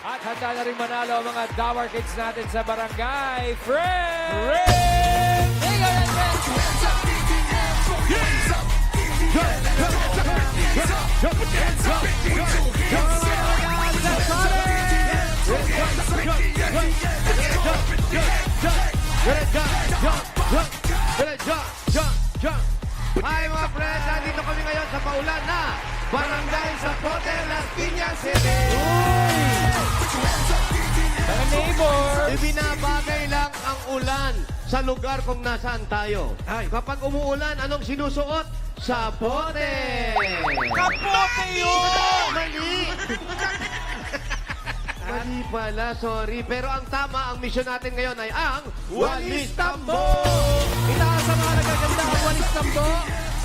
At handa na rin manalo ang mga Dawar Kids natin sa Barangay Friends! Hi mga friends, nandito kami ngayon sa paulan na Barangay Zapote, Las Piñas City. Mga neighbor! Ibinabagay lang ang ulan sa lugar kung nasaan tayo. Kapag umuulan, anong sinusuot? Sapote! Kapote yun! Mali! Mali pala, sorry. Pero ang tama, ang mission natin ngayon ay ang Walis Tambo! Itaas sa mga nagaganda ang walis tambo.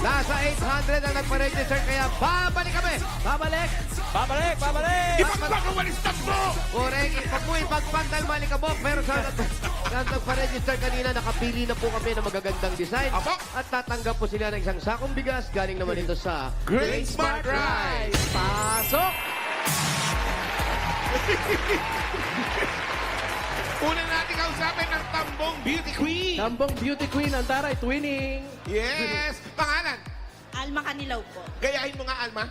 Nasa 800 ang nagpa-register, kaya babalik kami! Babalik. Babalik! Babalik! Ipagpag ang walis tambo! Correct. Pag mo ipagpag dahil malikabok, pero sa nagpa-register kanina, nakapili na po kami ng magagandang design. Apo. At tatanggap po sila ng isang sakong bigas. Galing naman ito sa Great Smart Rice. Pasok! Una natin kausapin ng Tambong Beauty Queen. Tambong Beauty Queen, ang taray, twinning. Yes. Pangalan. Alma Kanilaw po. Gayahin mo nga, Alma.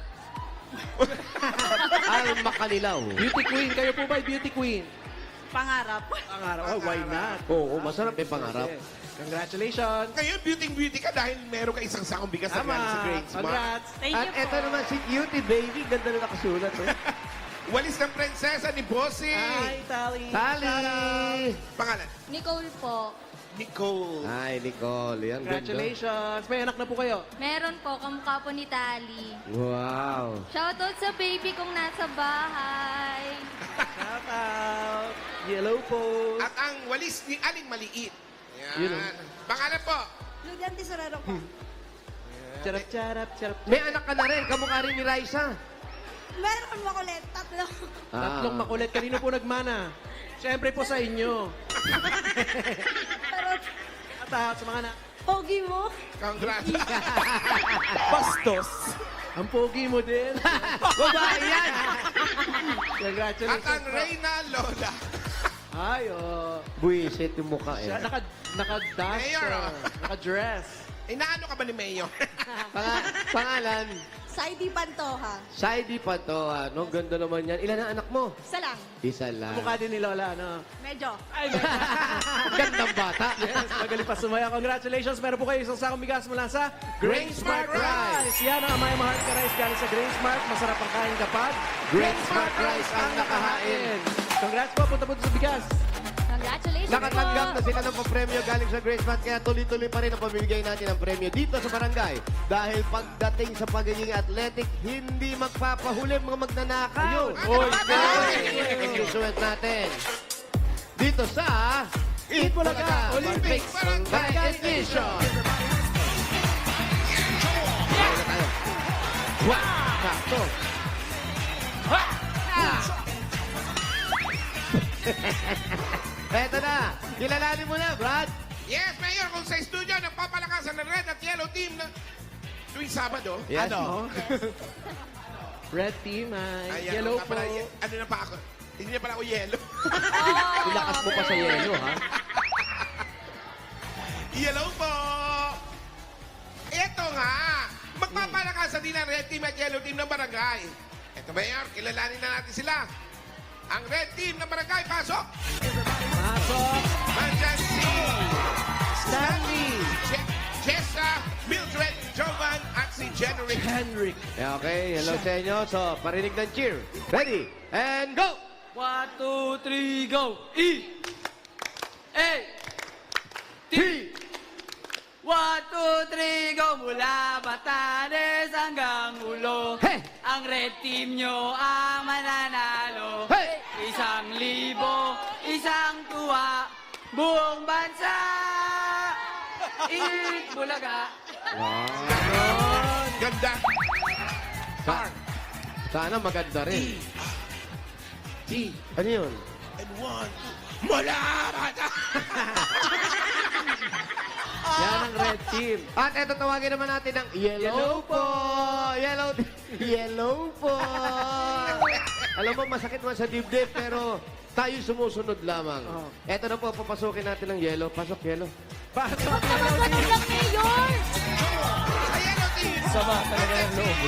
Alma Kanilaw. Beauty Queen, kayo po ba Beauty Queen? Pangarap. Ang araw, oh, why not? Oo, masarap yung pangarap. Yes. Congratulations. Ngayon, beauty ka dahil meron ka isang sakong bigas na Tama. galing sa Great Smart. Congrats. Thank At you ito po. naman si Cutie Baby. Ganda na nakasulat. Oh. Walis ng prinsesa ni Bossy. Hi, Tali. Tali! Pangalan. Nicole po. Nicole. Hi, Nicole. Yan, ganda. Congratulations. May anak na po kayo. Meron po, kamukha po ni Tali. Wow. Shoutout sa baby kong nasa bahay. Shout out. Yellow post. At ang walis ni Aling Maliit. Yan. Yun, oh. Pangalan po. Ludan Tesorero po. Charap, charap, charap. May anak ka na rin. Kamukha rin ni Raisa. Meron makulit. Tatlo. Tatlong makulit. Kanino po nagmana? Siyempre po sa inyo. Pero, At sa mga na... pogi mo. Congrats. Bastos! Ang pogi mo din. Babae yan! At Congratulations. ang Reyna Lola. Ay, oh. Buwisit yung mukha eh. Siya, naka-dash. Mayor, oh. Naka-dress. Inaano ka ba ni Mayo? Pangalan, Saidi Pantoja. Saidi pa to. Ano, ganda naman yan. Ilan ang anak mo? Isa lang. Isa lang. Mukha din ni Lola, no? Medyo. Ay, Gandang bata. yes, magaling pa sumaya. Congratulations. Meron po kayo isang sakong bigas mula sa Grain Smart Rice. Yan ang Amaya Mahal ka Rice galing sa Grain Smart. Masarap ang kain kapag Grain Smart Rice ang nakahain. Congrats po. Punta po sa bigas. Congratulations Nakatanggap po. na sila ng papremyo galing sa Grace Smart, kaya tuloy-tuloy pa rin ang pamimigay natin ng premyo dito sa barangay. Dahil pagdating sa pagiging athletic, hindi magpapahuli mga magnanakaw. Oy, Ang susuwet natin. Dito sa Eat Bulaga Olympics Barangay Edition. Tayo tayo. Sakto. Eto na. Kilalanin mo na, Brad. Yes, Mayor, kung sa studio nagpapalakasan ng Red at Yellow Team na tuwing Sabado. Yes. Ano? Red team, ay Ayan, yellow nga po. pala, ano na pa ako? Hindi na pala ako yellow. Ilakas mo pa sa yelo, ha? Yellow po! Ito nga! Magpapalakasan din ang Red Team at Yellow Team ng barangay. Ito, Mayor, kilalanin na natin sila. Ang Red Team ng barangay, pasok! Pasok. Nandyan si Stanley. Jessa, Mildred, Jovan, at si Jenrick. Henrik. Yeah, okay, hello sa inyo. So, parinig ng cheer. Ready? And go! 1, 2, 3, go! E! A! T! 1, 2, 3, go! Mula Batanes hanggang Ulo. Hey! Ang red team nyo ang mananalo. Hey! 1,000, isang tuwa, buong bansa! Eat Bulaga! Wow. Ganda. Sana maganda rin. T. Ano yun? And 1, 2, mula bata! Yan ang red team. At eto, tawagin naman natin ang yellow po. Yellow po. Alam mo, masakit man sa dibdib, pero tayo sumusunod lamang. Oo. Eto na po, papasukin natin ng yellow. Pasok, yellow. Pasok, Naman Yellow lang Team. mayor! Sa Yellow Team, Sama talaga ng loob.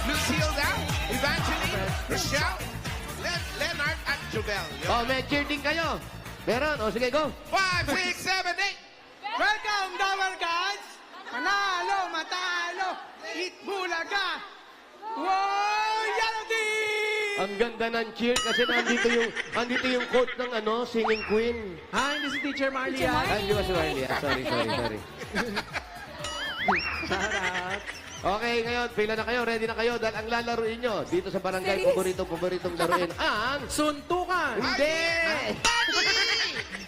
Lucilda, Evangeline, Rochelle, Leonard, at Jubel. Oh, may cheer din kayo. Meron. O, sige, go. 5, 6, 7, 8. Welcome, Dower Guys! Manalo, matalo, eat bulaga! Wow, Yellow Team! Ang ganda ng cheer kasi nandito yung quote ng singing queen. Hindi si Teacher Marley Teacher yan. Ay, di ba si Riley? Sorry. Charot. Okay, ngayon, pila na kayo, ready na kayo dahil ang lalaruin nyo dito sa barangay, paboritong laruin ang... Suntukan. Hindi!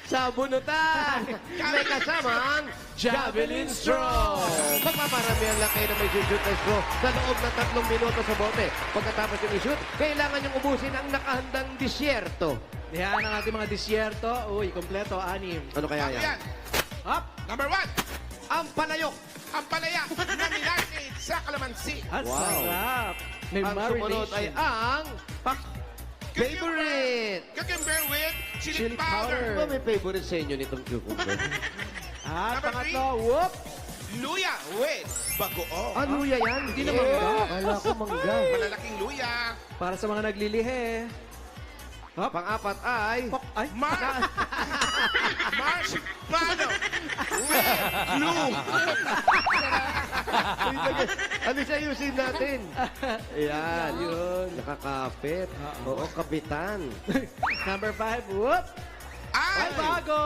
Sa bunutan! May kasamang javelin straw! Magpaparamihan lang kayo na may shoot na straw sa loob ng 3 minuto sa bote. Pagkatapos yung i-shoot, kailangan yung ubusin ang nakahandang disyerto. Yan ang ating mga disyerto. Uy, kompleto, 6. Ano kaya Yan. yan? Up. Number 1, Ang palayok! ang palaya na nilagnate sa kalamansi. At Wow. sarap. May Ang sumunod ay marination. ang favorite! Cucumber with chili Chili powder. Ano ba may favorite sa inyo nitong cucumber? At Number pangatlo, whoop. Luya with bagoong. Ah, luya yan? Hindi na mangga. Kala ko mangga. Malalaking luya. Para sa mga naglilihe. Up. Pang-apat ay... Pok. Ay. Marshmallow with glue. Ano siya ayusin natin? Ayan. Yun. Nakakapit. Oo, kapitan. Number 5, whoop. Ay, Ay, bago.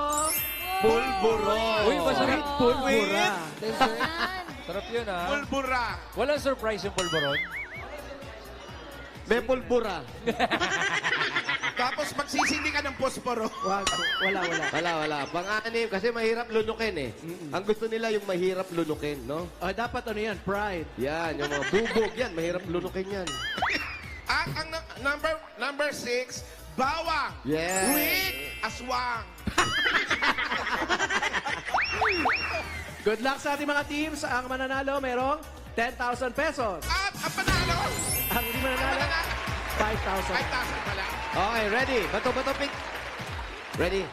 Pulburon. Uy, masarap. Sweet pulbura. Sarap yun, ha? pulbura. Walang surprise yung pulburon. May pulbura. Tapos magsisindi ka ng posporo. Wag. Wala. Wala. Pang-anim, kasi mahirap lunukin eh. Ang gusto nila yung mahirap lunukin, no? Dapat ano yan, pride. Yan, yung mga bubog yan, mahirap lunukin yan. At ang number 6, bawang Yes. with aswang. Good luck sa ating mga teams. Ang mananalo, merong 10,000 pesos. At ang panalo, Ang hindi mananalo, 5,000. 5,000 pala. Okay, ready? Bato, pick. Ready?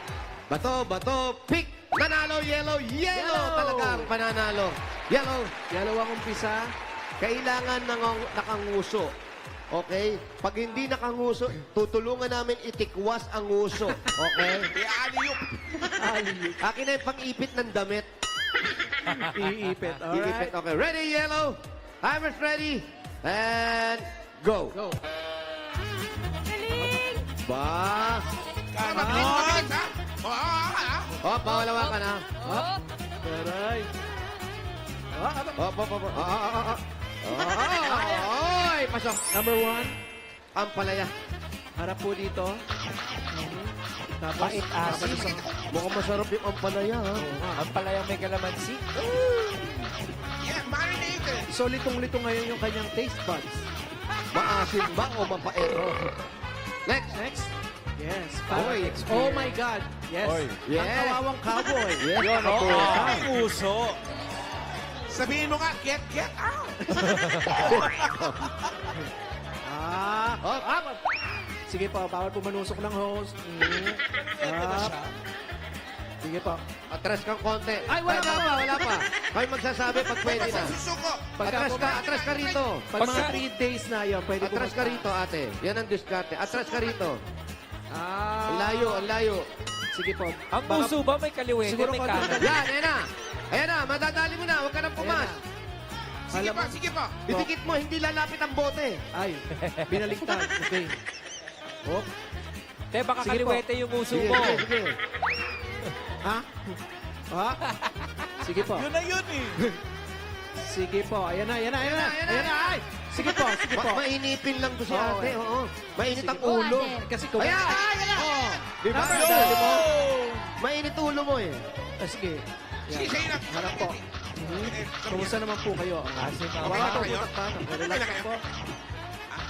Bato, pick. Nanalo, yellow. Yellow. Talaga ang pananalo. Yellow. Yellow ang umpisa. Kailangan nakanguso. Okay? Pag hindi nakanguso, tutulungan namin itikwas ang nguso. Okay? Iaaliyok. Ali. Akin na yung pang-ipit ng damit. Iipit. Iipit. Alright. Okay. Ready, yellow? Timer's ready. And go. Go. Ba? Mabilis, ha? Oh, bawal hawakan ha. Aray. Oy, pasok. Number 1. Ang palaya. Harap po dito. Tapos, asin. Mukhang masarap yung ampalaya, ha? Ang palayang may kalamansi. Yeah, marinated. so litong-litong ngayon yung kanyang taste buds. Maasin ba o mapait? Next. Next. Yes. Oy. Oh my God. Yes. Oy. Yes. Ang kawawang cowboy. Yes. Yun, Ako. May uso. Sabihin mo nga, get out. Up. Sige po, bawal po manusok ng host. Up. Sige po. Atras kang konti. Ay, wala Wala pa. Kayo magsasabi pag pwede na. Susuko. Atras ka rito. Pag mga 3 days na yan, pwede po Atras ka rito, ate. Yan ang diskarte. Atras ka rito. Ang Ah. layo. Sige po. Ang puso ba may kaliwete, Siguro may konti kanan? Yan, ayan na. Ayan na, madadali mo na. Huwag ka nang pumas. Sige Alam pa, mo- sige pa. Didikit mo, hindi lalapit ang bote. Ay, binaliktad. Okay. Oh. Te, baka Sige po. kaliwete yung uso Sige, mo. sige. Ha? Ha? Sige po. Yun na yun eh. Sige po. Ayan na. Ayan na. Ay. Sige po. Mainipin lang to si Oo, ate. eh. Oo. Mainit ang Sige. ulo. Oo, ate. Kasi kung... Ayan! Oh. Di ba? Number Dali mo. Oh! Mainit ulo mo eh. Sige. Sige, sa'yo na. Harap po. Kumusta naman po kayo? Asin na. Okay na Wow, kayo? butak pa. Relax lang po.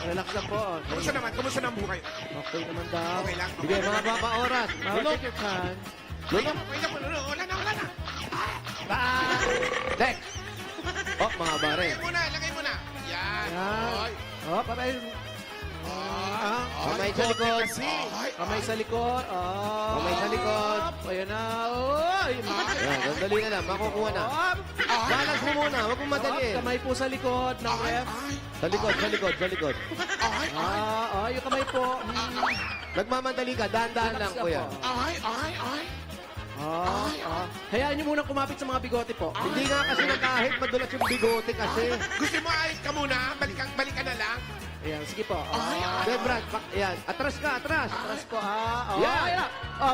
Relax lang po. Kumusta naman? Kumusta na ang buhay? Okay naman daw. Okay lang. Sige, mga baba oras. Now, Lunok. take your time. Lunok. Wait lang, wala na. Next. Oh, mga bare. Lagay mo na. Yan. Yan. Oy. Oh, patay. Oy. Kamay sa likod. Kamay sa likod. Kamay sa likod. Ayan na. Oy! Yan, sandali na lang. Makukuha na. Balance mo muna. Huwag mong madali. Kamay po sa likod ng ref. Sa likod, sa likod, sa likod. Yung kamay po. Nagmamadali ka. Dahan-dahan lang, kuya. Hayaan nyo munang kumapit sa mga bigote po. Hindi nga kasi nakahit. Madulas yung bigote kasi. Gusto mo ahit ka muna? Balikan na lang. Ayan, sige po. Okay, Brad. Yan. Atras ka, atras. Atras po. Yan. Ayan.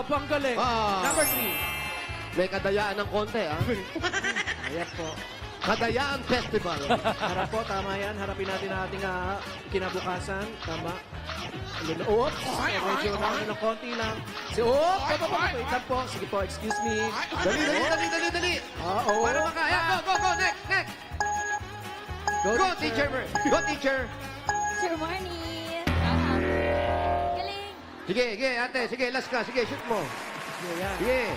Pang galing. Number 3. May kadayaan ng konti, ah. Ayan po. Kadayaan Festival. Harap po, tama yan. Harapin natin ang ating kinabukasan. Tama. Oops! Medyo namin ng konti lang. Wait lang po. Sige po, excuse me. Dali. Para makaya. Go. Next. Go, teacher. Go, teacher. Sir Marnie. Galing. Sige, ate. Sige, last ka. Sige, shoot mo. Ayan.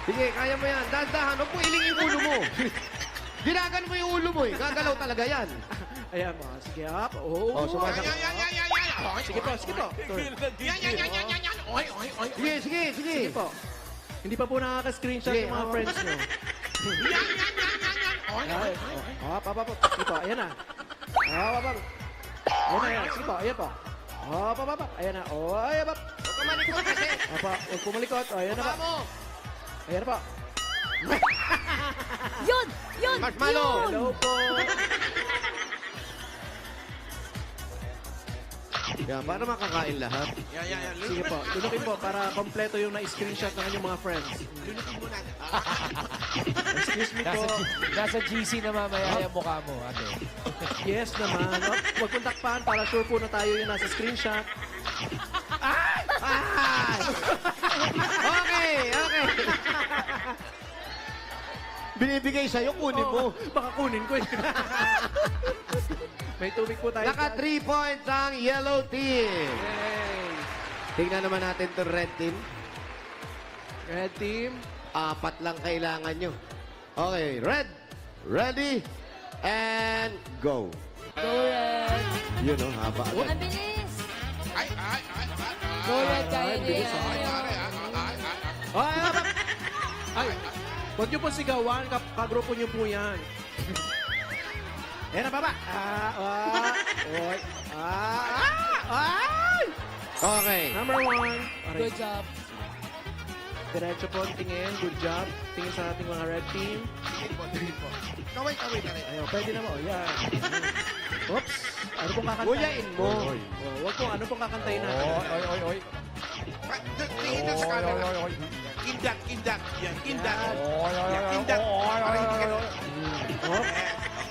Sige, kaya mo yan. Dahan-dahan. Huwag mo iling yung ulo mo. Ginagan mo yung ulo mo eh. Gagalaw talaga yan. Ayan mo. Sige, up. Sumasakit. Yan. Sige po. Yan. Sige. Sige po. Hindi pa po nakaka-screenshot Sige, yung mga friends nyo. Ay, up. Sige po, ayan na. Up. Ayan na, yan. Sige po, ayan po. Up. Ayan na. Ayan po. Huwag ka malikot kasi. Apa, huwag pumalikot. Ayan na po. Baba mo. Ayan na po. Yun! Marshmallow. Hello po. Yan, para makakain lahat. Yan. Sige po, tunukin po para kompleto yung na-screenshot ng inyong mga friends. Excuse me po. Nasa GC na mamaya yung mukha mo, ate. Yes naman. Huwag kong takpan para sure po na tayo yung nasa screenshot. Okay. Binibigay sa'yo, kunin mo. Baka kunin ko eh. May tubig po tayo. Naka 3 points ang yellow team. Yay. Tingnan naman natin itong red team. Red team. 4 lang kailangan nyo. Okay, red, ready, and go. Go Red. Yun o, haba agad. Ang bilis. Go Red, kaya niya bilis, yan. Ay, huwag niyo po sigawan. Kagrupo niyo po yan. Ayan na, baba. Oy. Ay! Okay. Number 1. Good job. Diretso po ang tingin. Good job. Tingin sa ating mga red team. Kaway na rin. Ayun, pwede na mo. Yan. Oops. Ano pong kakantayin? Kuyain mo. Huwag po. Ano pong kakantayin natin? Oy. Tingin doon sa camera. Kindat. Yan, kindat. Yan, kindat. Para hindi ka doon.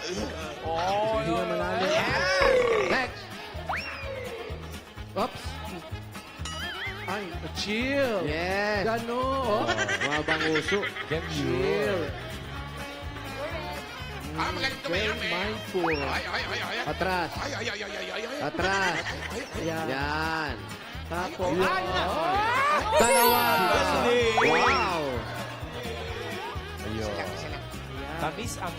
Hindi na malalim. Next. Oops. Ay, chill. Yes. Gano. Mabang uso. Chill. Magaling tumayo. Very mindful. Ay. Atras. Atras. Ayan. Yan. Tapos. Dalawa. Wow. Tamis ang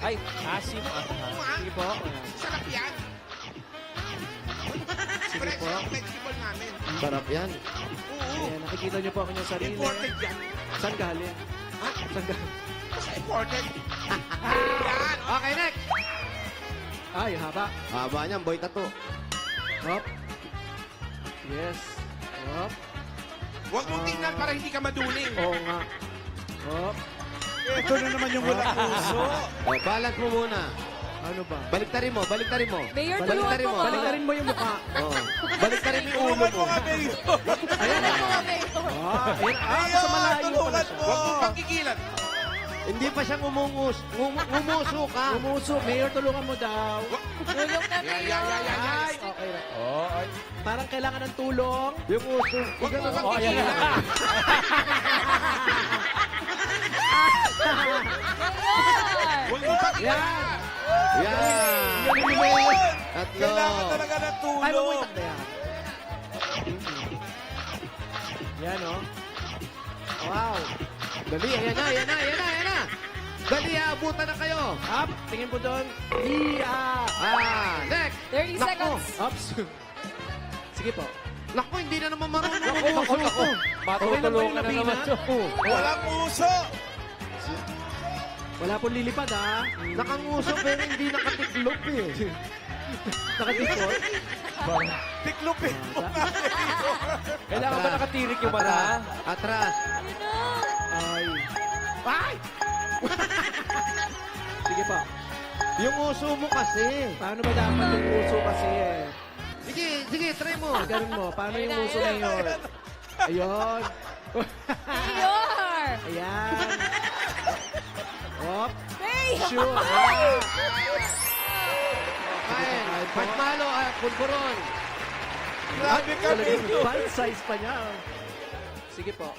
Ay, asim ang Sige po. Sarap yan. Sige po. Flexible namin. Sarap yan. Oo. Ayan, nakikita niyo po ang inyong sarili. Imported yan. Saan galing? Ha? Saan galing? Basta imported. Yan. Okay, next. Ay, haba. Haba niyan, boy tato. Hop. Yes. Hop. Huwag mong tingnan para hindi ka maduling. Oo nga. Hop. Ito na naman yung walang puso. Balance mo muna. Ano ba? Baliktarin mo. Mayor, Baliktarin tulungan mo. mo. Baliktarin mo yung mukha. Baliktarin mo yung ulo Tulungan mo. mo nga, Mayor. Ayan. Sa malayo pala siya. Huwag mong pagkikilan. Hindi pa siya ngumuso ka. Umuso. Mayor, tulungan mo daw. Tulong na Yan. Ay, okay na. Parang kailangan ng tulong. Yung uso. Huwag mong ayan pagkikilan. Huwag mong pagkikilan. Yan. Tatlo. Kailangan talaga ng Ay, tulong. mamuitak na yan. Yan, oh. Wow. Dali, ayan na. Dali, abutan na kayo. Up. Tingin po doon. Next. 30 Naku. seconds. Ups. Sige po. Naku, hindi na naman marunong Naku, umuso. naku. Matutulungan na naman to. Walang puso. Wala pong lilipad, ha? Nakanguso pero hindi nakatiklop eh. Nakatipot. Tiklupin mo na. Kailangan ba nakatirik yung mata? Atras. Ay. Ay! Sige po. Yung uso mo kasi. Paano ba dapat yung uso kasi eh? Sige, sige, try mo. Ganun mo. Paano yung uso na yun? Ayun. Mayor! Ayan. Hop. Mayor! Sure. Kain. Pagmalo, pulburon. Grabe ka dito. Bite size pa niya. Sige po.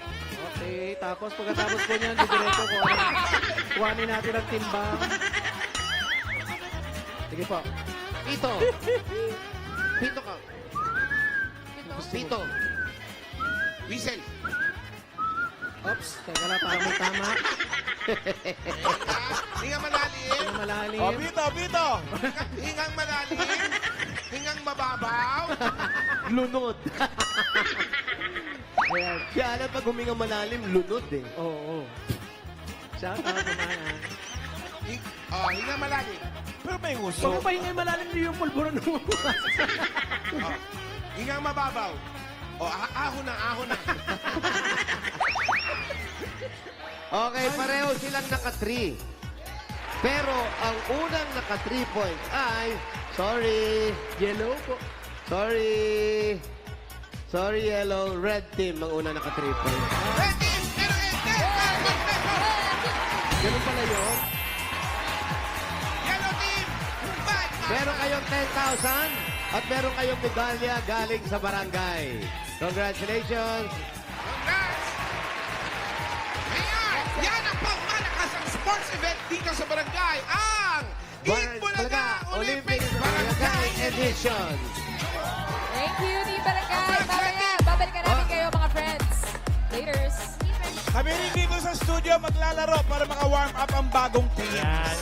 Okay, tapos pagkatapos po niyan, didiretso ko. Kuhanin natin ang timbang. Sige po. Pito. Pito ka. Pito. Whistle. Oops, teka lang, parang may tama. Hingang malalim. Ang malalim. O, Bito, Bito. Hingang malalim. Hingang mababaw. Lunod. Ayan. Kaya alam pag huminga malalim, lunod eh. Oo. Shout out naman. Hingang malalim. Pero may Pag uso. pahinga yung malalim niyo yung pulburan mo. Hingang mababaw. Ahon na. Okay, pareho silang naka-3. Pero ang unang naka-3 points ay, sorry, Yellow po. sorry, yellow, red team ang una naka-3 points. Red team! Ganun pala yun. Yellow team! Meron kayong 10,000 at meron kayong medalya galing sa barangay. Congratulations! Congrats! Mayor, yan ang pangmalakasang sports event dito sa barangay. Ang Eat Bulaga Olympics Barangay Edition. Thank you, Team Barangay. Mamaya, babalikan natin kayo, mga friends. Laters. Kami rin dito sa studio maglalaro para maka-warm up ang bagong team. Yan,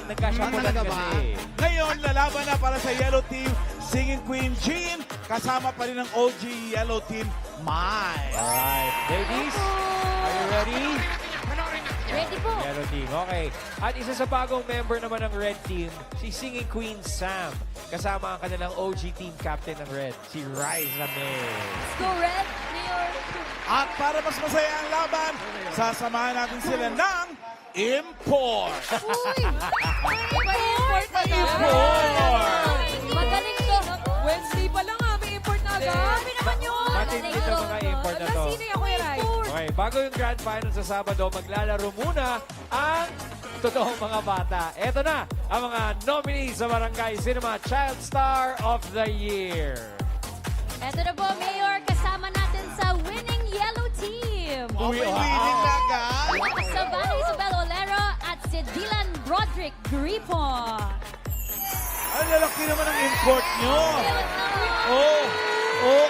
nagkasyamulan Talaga ba? kasi. Ngayon, lalaban na para sa Yellow Team, Singing Queen Jean. Kasama pa rin ang OG Yellow Team, Mai. Alright, ladies, are you ready? Ready po. Yellow team, okay. At isa sa bagong member naman ng Red Team, si Singing Queen Sam. Kasama ang kanilang OG team captain ng Red, si Riza May. Let's go, Red. Mayor. At para mas masaya ang laban, sasamahan natin sila ng Import. Uy! May import na Import! Magaling to. Wednesday pa lang may import na agad. Grabe naman yun. Matindi to mga import na to. Sino yung Kuya Rai? Okay, bago yung grand final sa Sabado, maglalaro muna ang totoong mga bata. Eto na ang mga nominees sa Barangay Cinema Child Star of the Year. Eto na po, Mayor. Kasama natin sa winning yellow team. Uy, winning na agad. Savannah Isabel Olero at si Dylan Broderick Gripon. Ang lalaki naman ang import nyo. Cute naman. Oh, oh.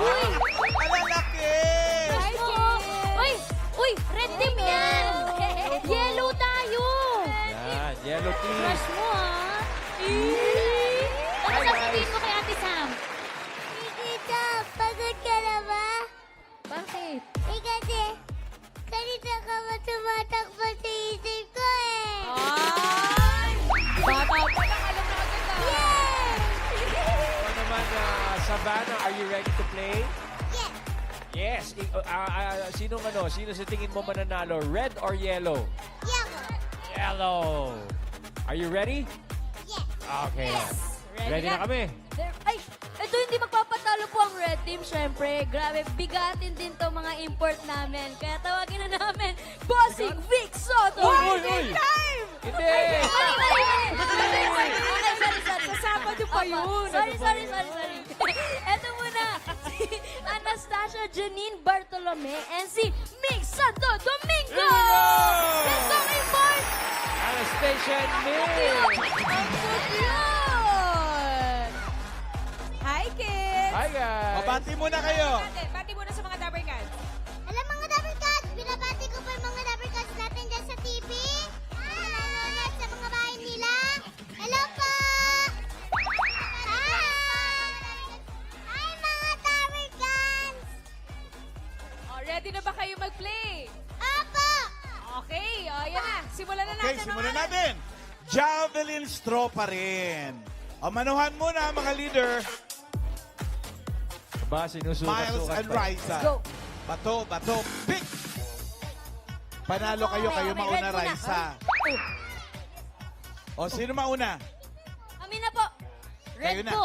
Uy! Ang lalaki. Hi, Uy! Uy! Red team yan! Yellow tayo! Yan, Yellow Team. Crush mo, ha? Ano sasabihin mo kay Ate Sam? Tita, pagod ka na ba? Bakit? Kasi, kanina ka ba tumatakbo sa isip ko eh? Ay! Bata pa lang, alam na agad ah. Yes! Ano naman, Savannah, are you ready to play? Yes! Yes. Sino sa tingin mo mananalo? Red or yellow? Yellow! Yellow. Are you ready? Yes! Okay. Ready na kami. Ay, ito hindi magpapatalo po ang red team, syempre. Grabe, bigatin din to mga import namin. Kaya tawagin na namin, Bossing Vic Soto! Uy! Time! Hindi! Okay, sorry. Kasama niyo pa yun. Sorry. Ito muna, si Anastasia Janine Bartolome and si Mick Santo Domingo! Let's go, import! Anastasia and Ang Mick! cute! Hi, kids! Hi, guys! Mabati muna kayo. Bati muna sa mga Dabber Cats. Alam mga Dabber Cats, binabati ko pa yung mga Dabber Cats natin dyan sa TV. Nanonood sa mga bahay nila. Hello po! Hi! Ready na ba kayo mag-play? Apa! Okay, o yan na. Simulan na natin. Okay, simulan natin. Javelin straw pa rin. O, manuhan muna mga leader. Ba, sinusukat-sukat Miles and pa. Raisa. Go. Bato, pick! Panalo kayo Okay, mauna, red muna. Raisa. O, sino mauna? Kami na po. Kayo Red na. po.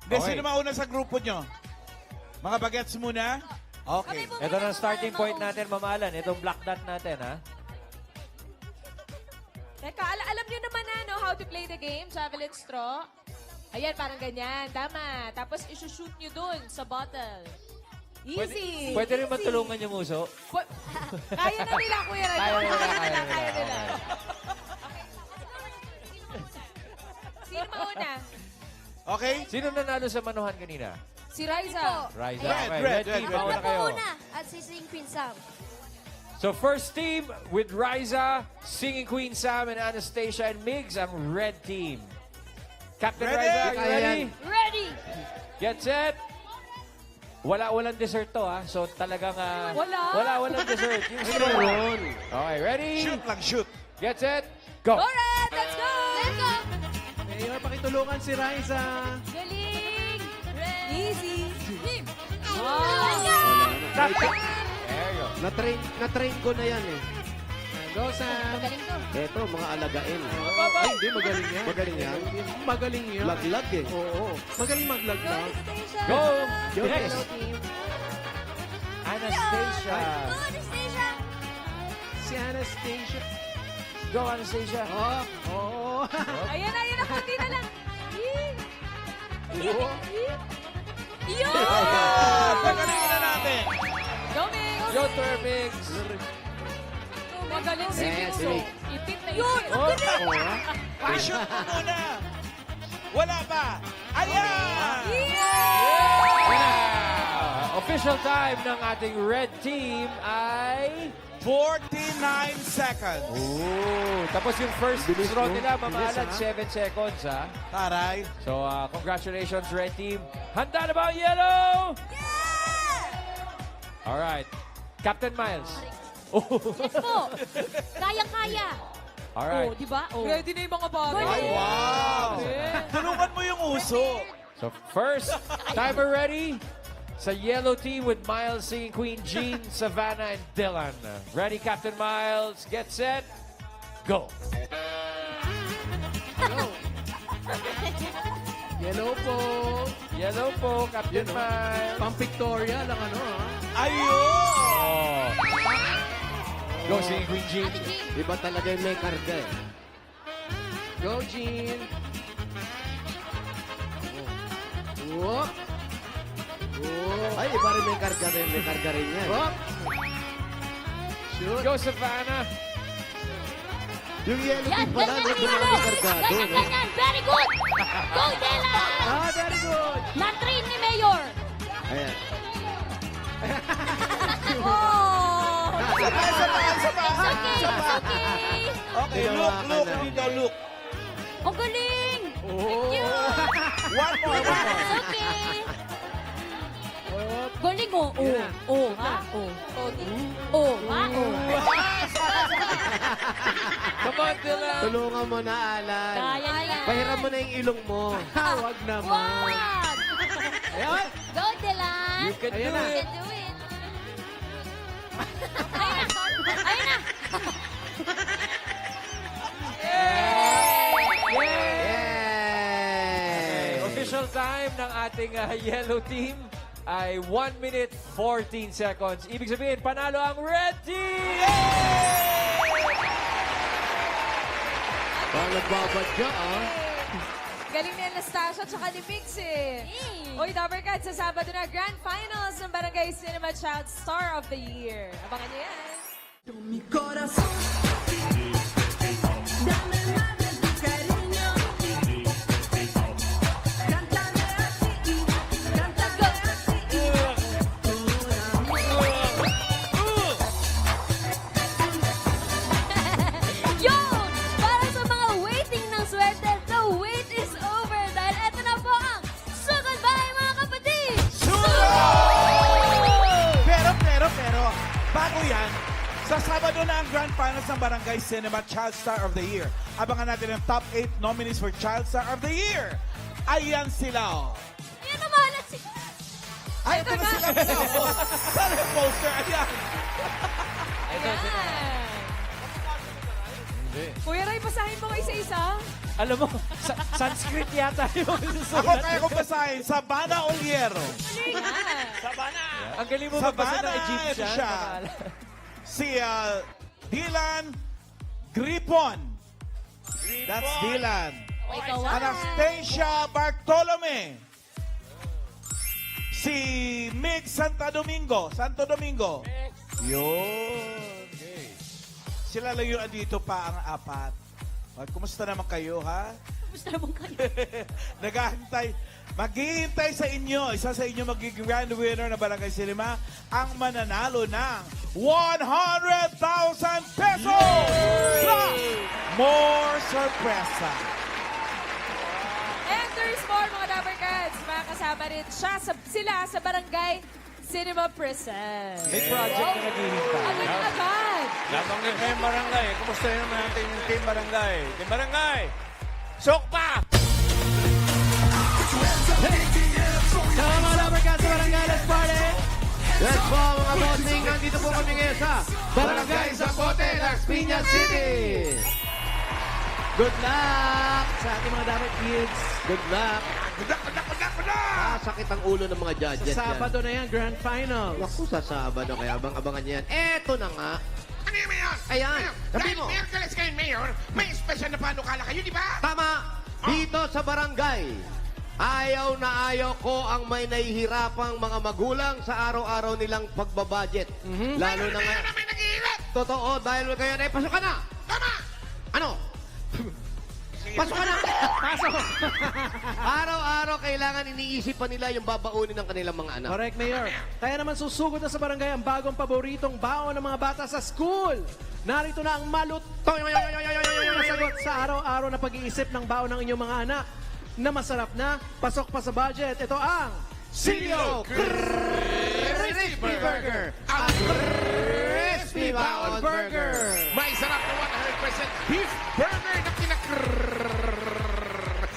Hindi, Okay. sino mauna sa grupo nyo? Mga bagets muna? Okay. Kami po Ito muna na starting mauna. point natin, mamalan. Itong black dot natin, ha? Teka, alam nyo naman na, no, how to play the game, javelin straw. Ayan, parang ganyan. Tama. Tapos, isushoot nyo dun sa bottle. Easy. Pwede rin matulungan yung muso. Kaya na nila, Kuya Red. Kaya nila, Kaya nila. Sino mauna? Okay? Sino nanalo sa manuhan kanina? Si Raisa. Riza. Red, Okay, red, team, red, mauna Ako kayo. muna. At si Sing Queen Sam. So first team with Riza, Singing Queen Sam, and Anastasia and Migs, ang red team. Captain Ready? Riza, are you ready? Ready! Get set! Walang dessert to, ha? So talagang... walang dessert. Yung straw. Okay, ready? Shoot lang, shoot. Get set! Go! Go Red! Let's go! Let's go! Mayor, pakitulungan si Raisa. Galing! Red! Easy. There you go. Na-train ko na yan eh. Go, Sam. Magaling to. Eto, mga alagain. Ay, hindi, magaling yan. Magaling yan? Magaling yan. Laglag eh. Oo. Magaling maglaglag. Anastasia! Go! Go, Next! Hello, Anastasia. Go, Anastasia! Si Anastasia. Go, Anastasia. Oh. Ayan na, kunti na lang. Yo! Pagaling na natin. Go, Mix! Yo, Termix. Magaling si Yes, Mix. Mix. Ipit na Yun! ipit. Ang galing! I-shoot mo muna. Wala pa. Ayan! Official time ng ating red team ay... 49 seconds. Tapos yung first straw nila, mamahalan Bilis, 7 seconds, ha? Taray. So, congratulations, red team. Handa na ba ang yellow? Alright. Captain Miles. Yes po! Kayang-kaya! Alright. Oh, di ba? Oh. Ready na yung mga bagay. Ay, Wow! Tulungan mo yung uso. So, first, timer ready? Sa yellow team with Miles, Singing Queen, Jean, Savannah, and Dylan. Ready, Captain Miles? Get set. Go. Yellow po. Yellow po, Captain Yun, oh. Miles. Pang-pictorial ang ano, ha? Ayun! Oh. Go, Singing Queen, Jean. Ate Jean! Iba talaga yung may karga eh. Go, Jean. Whoop. Whoop. Ay, iba rin may karga rin. May karga rin yan. Whoop. Shoot. Go, Savannah. Yung yellow Yan! team pala, Ganyan, naging Lilo! kargado. Ganyan, no? ganyan! Very good! Go, Dylan! Very good. Na-train ni Mayor! Ayan. Oh! Isa pa. It's okay! It's okay! Okay, look. Dito, look. Ang galing! Oh. One more. It's okay! Galing, oh! Oh! Yan na. Oh! Ha? Oh! Oh! Ha? Oh! Come on, Dylan. Tulungan mo na, Alan. Kaya niya! Pahiram mo na yung ilong mo. Wag naman. Wag! Ayan. Go, Dylan! You can Ayan do na. You it. can do it! Ayun na! Ayun na! Yay! Official time ng ating yellow team ay 1 minute 14 seconds. Ibig sabihin, panalo ang red team! Parang nagbabadya, ah. Galing ni Anastasia at ni Mix eh. Hey. Uy, Dabarkad, sa Sabado na Grand Finals ng Barangay Cinema Child Star of the Year. Abangan niyo yan. Mi corazón, dame más de tu cariño. Cántame así, cántame así. Yun! Para sa mga waiting ng swerte, the wait is over dahil eto na po ang Sugod Bahay, mga kapatid! Pero, bago yan, sa Sabado na ang Grand Finals ng Barangay Cinema Child Star of the Year. Abangan natin ang top 8 nominees for Child Star of the Year. Ayan sila. Yan naman at si... Ay, ito na sila. Saan yung poster? Ayan. Kuya Ray, basahin mo isa-isa. Alam mo, Sanskrit yata yung Ako susulat. kaya ko basahin. Sabana Oliero. Ang galing mo Sa magbasa ng bana, Egyptian. ito siya. Si Dylan Gripon. That's Dylan. Ikaw, Anastasia Bartolome. Si Mig Santo Domingo. Yun. Sila lang yung andito pa ang apat. O, kumusta naman kayo, ha? Gusto naman kayo. Naghahintay. Maghihintay sa inyo. Isa sa inyo magiging grand winner na Barangay Cinema ang mananalo ng 100,000 pesos! Plus, more sorpresa. And there's more, mga Dabber Cats. Makakasama rin sila sa Barangay Cinema Present. May project na naghihintay. Agad-agad. Nabanggit kayo yung barangay. Kumusta naman natin yung Team Barangay? Team Barangay! Sok pa! Tama mga Labercats sa Barangay, let's party! Let's go mga bossing! Nandito po kami ngayon sa Barangay Zapote, Las Piñas City! Good luck sa ating mga Dapat Kids! Good luck! Sakit ang ulo ng mga judges Sa Sabado na yan, Grand Finals. Naku, sa Sabado, kaya abang-abangan niyan. Eto na nga. Ano yung mayor? Ayan, sabi Dahil mo. Miyerkules kayo, Mayor, may special na panukala kayo, di ba? Tama! Dito sa barangay, ayaw na ayaw ko ang may nahihirapang mga magulang sa araw-araw nilang pagbabudget. Lalo na nga. Mayor na may naghihirap! Totoo, dahil ngayon ay pasok ka na! Tama! Ano? Pasok ka na! Pasok! Araw-araw kailangan iniisip pa nila yung babaunin ng kanilang mga anak. Correct, Mayor. Kaya naman susugod na sa barangay ang bagong paboritong baon ng mga bata sa school. Narito na ang malutong na sagot sa araw-araw na pag-iisip ng baon ng inyong mga anak na masarap na, pasok pa sa budget. Ito ang Silio Crispy Burger! Ang Crispy Baon Burger! May sarap na 100% beef burger na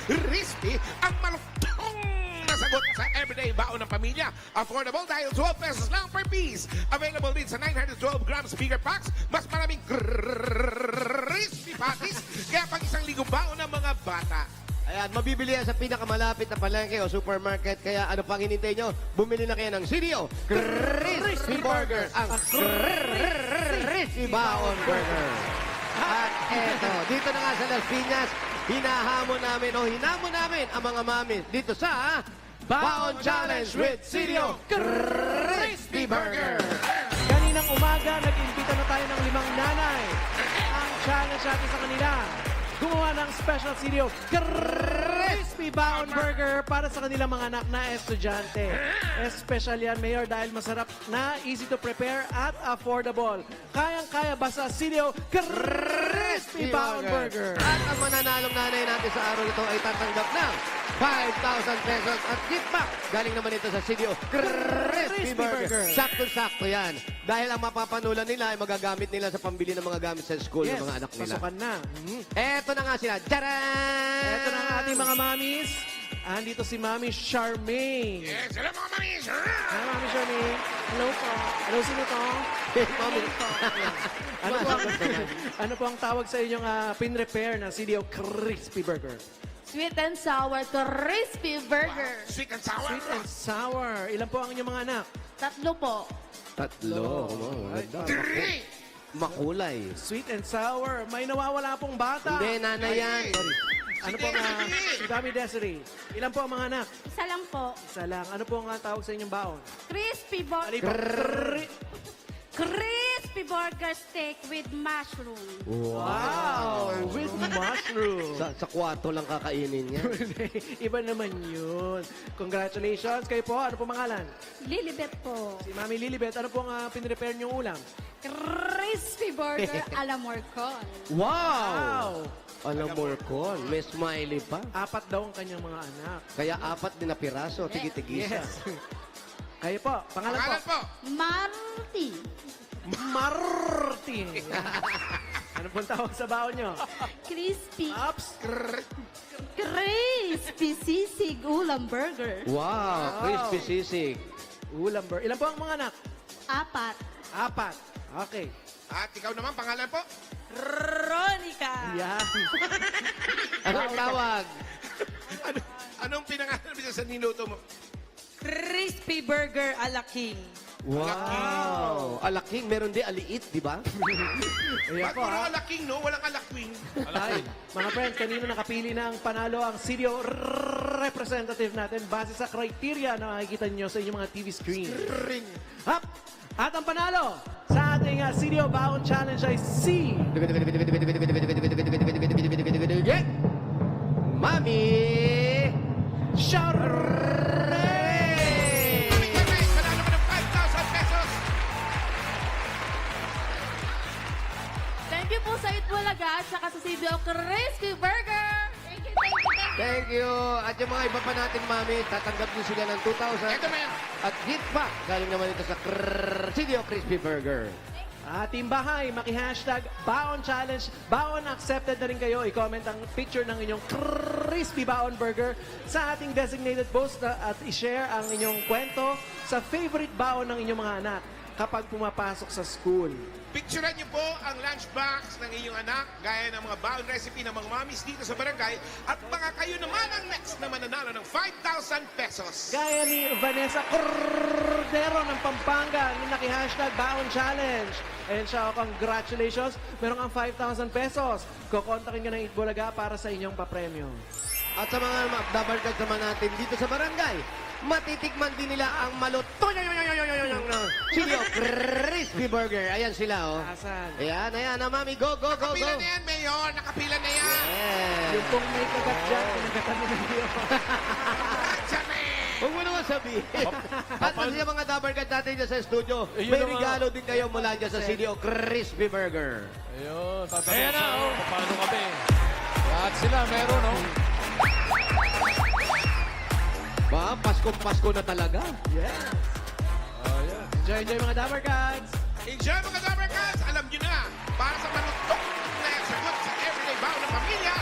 crispy ang malutong na sagot sa everyday baon ng pamilya. Affordable dahil 12 pesos lang per piece. Available din sa 912 grams bigger packs. Mas maraming crispy patties. Kaya pag isang ligo baon ng mga bata. Ayan, mabibili yan sa pinakamalapit na palengke o supermarket. Kaya ano pang hinintay nyo? Bumili na kayo ng Silio Crispy Burger! Ang Crispy Baon Burger! At eto, dito na nga sa Las Piñas, hinamon namin ang mga mami dito sa Baon Challenge with Silio Crispy Burger! Kaninang umaga, nag-imbita na tayo ng 5 nanay. Ang challenge natin sa kanila, gumawa ng special Silio Crispy Baon Burger para sa kanilang mga anak na estudyante. Special yan, Mayor, dahil masarap na, easy to prepare at affordable. Kayang-kaya basta Silio Crispy Baon Burger. At ang mananalong nanay natin sa araw ito ay tatanggap ng 5,000 pesos at gift pack. Galing naman ito sa Silio Crispy Burger. Sakto-sakto yan. Dahil ang mapapanulan nila ay magagamit nila sa pambili ng mga gamit sa school ng mga anak nila. pasukan na. Eto na nga sila. Tcharan! Ito na ang ating mga mamis. Andito si Mami Charmaine. Yes, hello mga mamis! Hi, Mami Charmaine. Hello po. Hello, sino to? Mami. Ano po ang tawag sa inyong pin-repair na Silio Crispy Burger? Sweet and sour crispy burger. Sweet and sour. Sweet and sour. Ilan po ang inyong mga anak? 3 po. Tatlo. Three. Makulay. Sweet and sour. May nawawala pong bata. Hindi, nanay yan. Ano po ang si Dami Desiree? Ilan po ang mga anak? Isa lang po. Isa lang. Ano po ang tawag sa inyong baon? Crispy Ali po. crispy burger steak with mushroom. Wow! With mushroom. Sa kwarto lang kakainin niya. Iba naman yun. Congratulations. Kayo po, ano po pangalan? Lilibet po. Si Mami Lilibet, ano pong pin-repair niyong ulam? Crispy burger a la morcon. Wow! Alam mo, Con, may smiley pa. 4 daw ang kanyang mga anak. Kaya 4 din na piraso, tigi-tigisa. Yes. Kayo po, pangalan Pangalan po. po. Marty. Martin. Ano pong tawag sa baon nyo? Crispy. Ups. Crispy sisig ulam burger. Wow, crispy sisig. Ulam burger. Ilan po ang mga anak? 4. 4. Okay. At ikaw naman, pangalan po? Ronica. Yan. Anong tawag? Anong pinangalan mo sa niluto mo? Crispy burger ala King. Wow. Alaking, meron din aliit, di ba? Ayan Ba't po, puro ha? alaking, no? Walang alakwing. Ay, mga friends, kanino nakapili ng panalo ang CDO representative natin base sa criteria na makikita nyo sa inyong mga TV screen. Hap! At ang panalo sa ating CDO Baon Challenge ay si Mami Sharre! Panalo ka ng 5,000 pesos. Thank you po sa Itbulaga at saka sa CBO Crispy Burger. Thank you, thank you, thank you. Thank you. At yung mga iba pa natin, Mami, tatanggap din sila ng 2,000. Ito, man. At gift pack, galing naman ito sa CDO Crispy Burger. Team Bahay, maki-hashtag Baon Challenge. Baon accepted na rin kayo. I-comment ang picture ng inyong crispy Baon Burger sa ating designated post at i-share ang inyong kwento sa favorite baon ng inyong mga anak kapag pumapasok sa school. Picturean niyo po ang lunchbox ng inyong anak, gaya ng mga baon recipe ng mga mamis dito sa barangay, at baka kayo naman ang next na mananalo ng 5,000 pesos. Gaya ni Vanessa Cordero ng Pampanga, yung naki-hashtag Baon Challenge. Ayan siya, congratulations. Meron kang 5,000 pesos. Kukontakin ka ng Itbulaga para sa inyong papremyo. At sa mga dabarkad naman natin dito sa barangay, matitikman din nila ang malutoy CDO Crispy Burger. Ayan sila, oh. Asan? Ayan, ayan, na Mami. Go, go, go, go. Nakapila na yan, Mayor. Nakapila na yan. Yes. Yung pong may kagat dyan, pinagatan mo niyo. Huwag mo naman sabihin. At sa mga dabarkad natin dyan sa studio, Ayun may naman. regalo din kayo mula dyan sa CDO Crispy Burger. Ayun, tatanong na, oh. Paano kami? Lahat sila, meron, oh. Ba, Pasko na talaga. Yes. Enjoy mga Dabarkads. Enjoy mga Dabber Cats! Alam niyo na, para sa malutong na sagot sa everyday baon ng pamilya,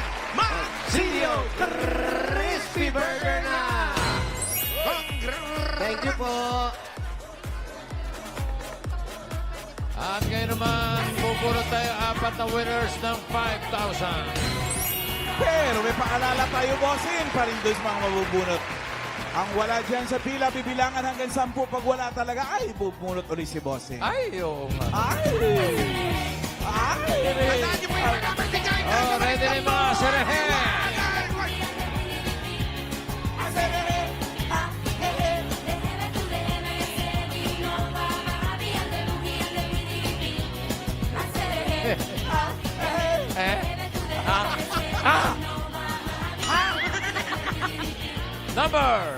CDO Crispy Burger na! Thank you po. At ngayon naman, pupulot tayo 4 na winners ng 5,000. Pero may paalala tayo, bossing, pa rin doon sa mga mabubunot. Ang wala dyan sa pila, bibilangan hanggang 10. Pag wala talaga, ay, bubunot ulit si bossing. Ay, oo nga. Ay! Ay! Tandaan niyo po yung mga Dabber Tigay! Oh, ready na yung mga serehe. Number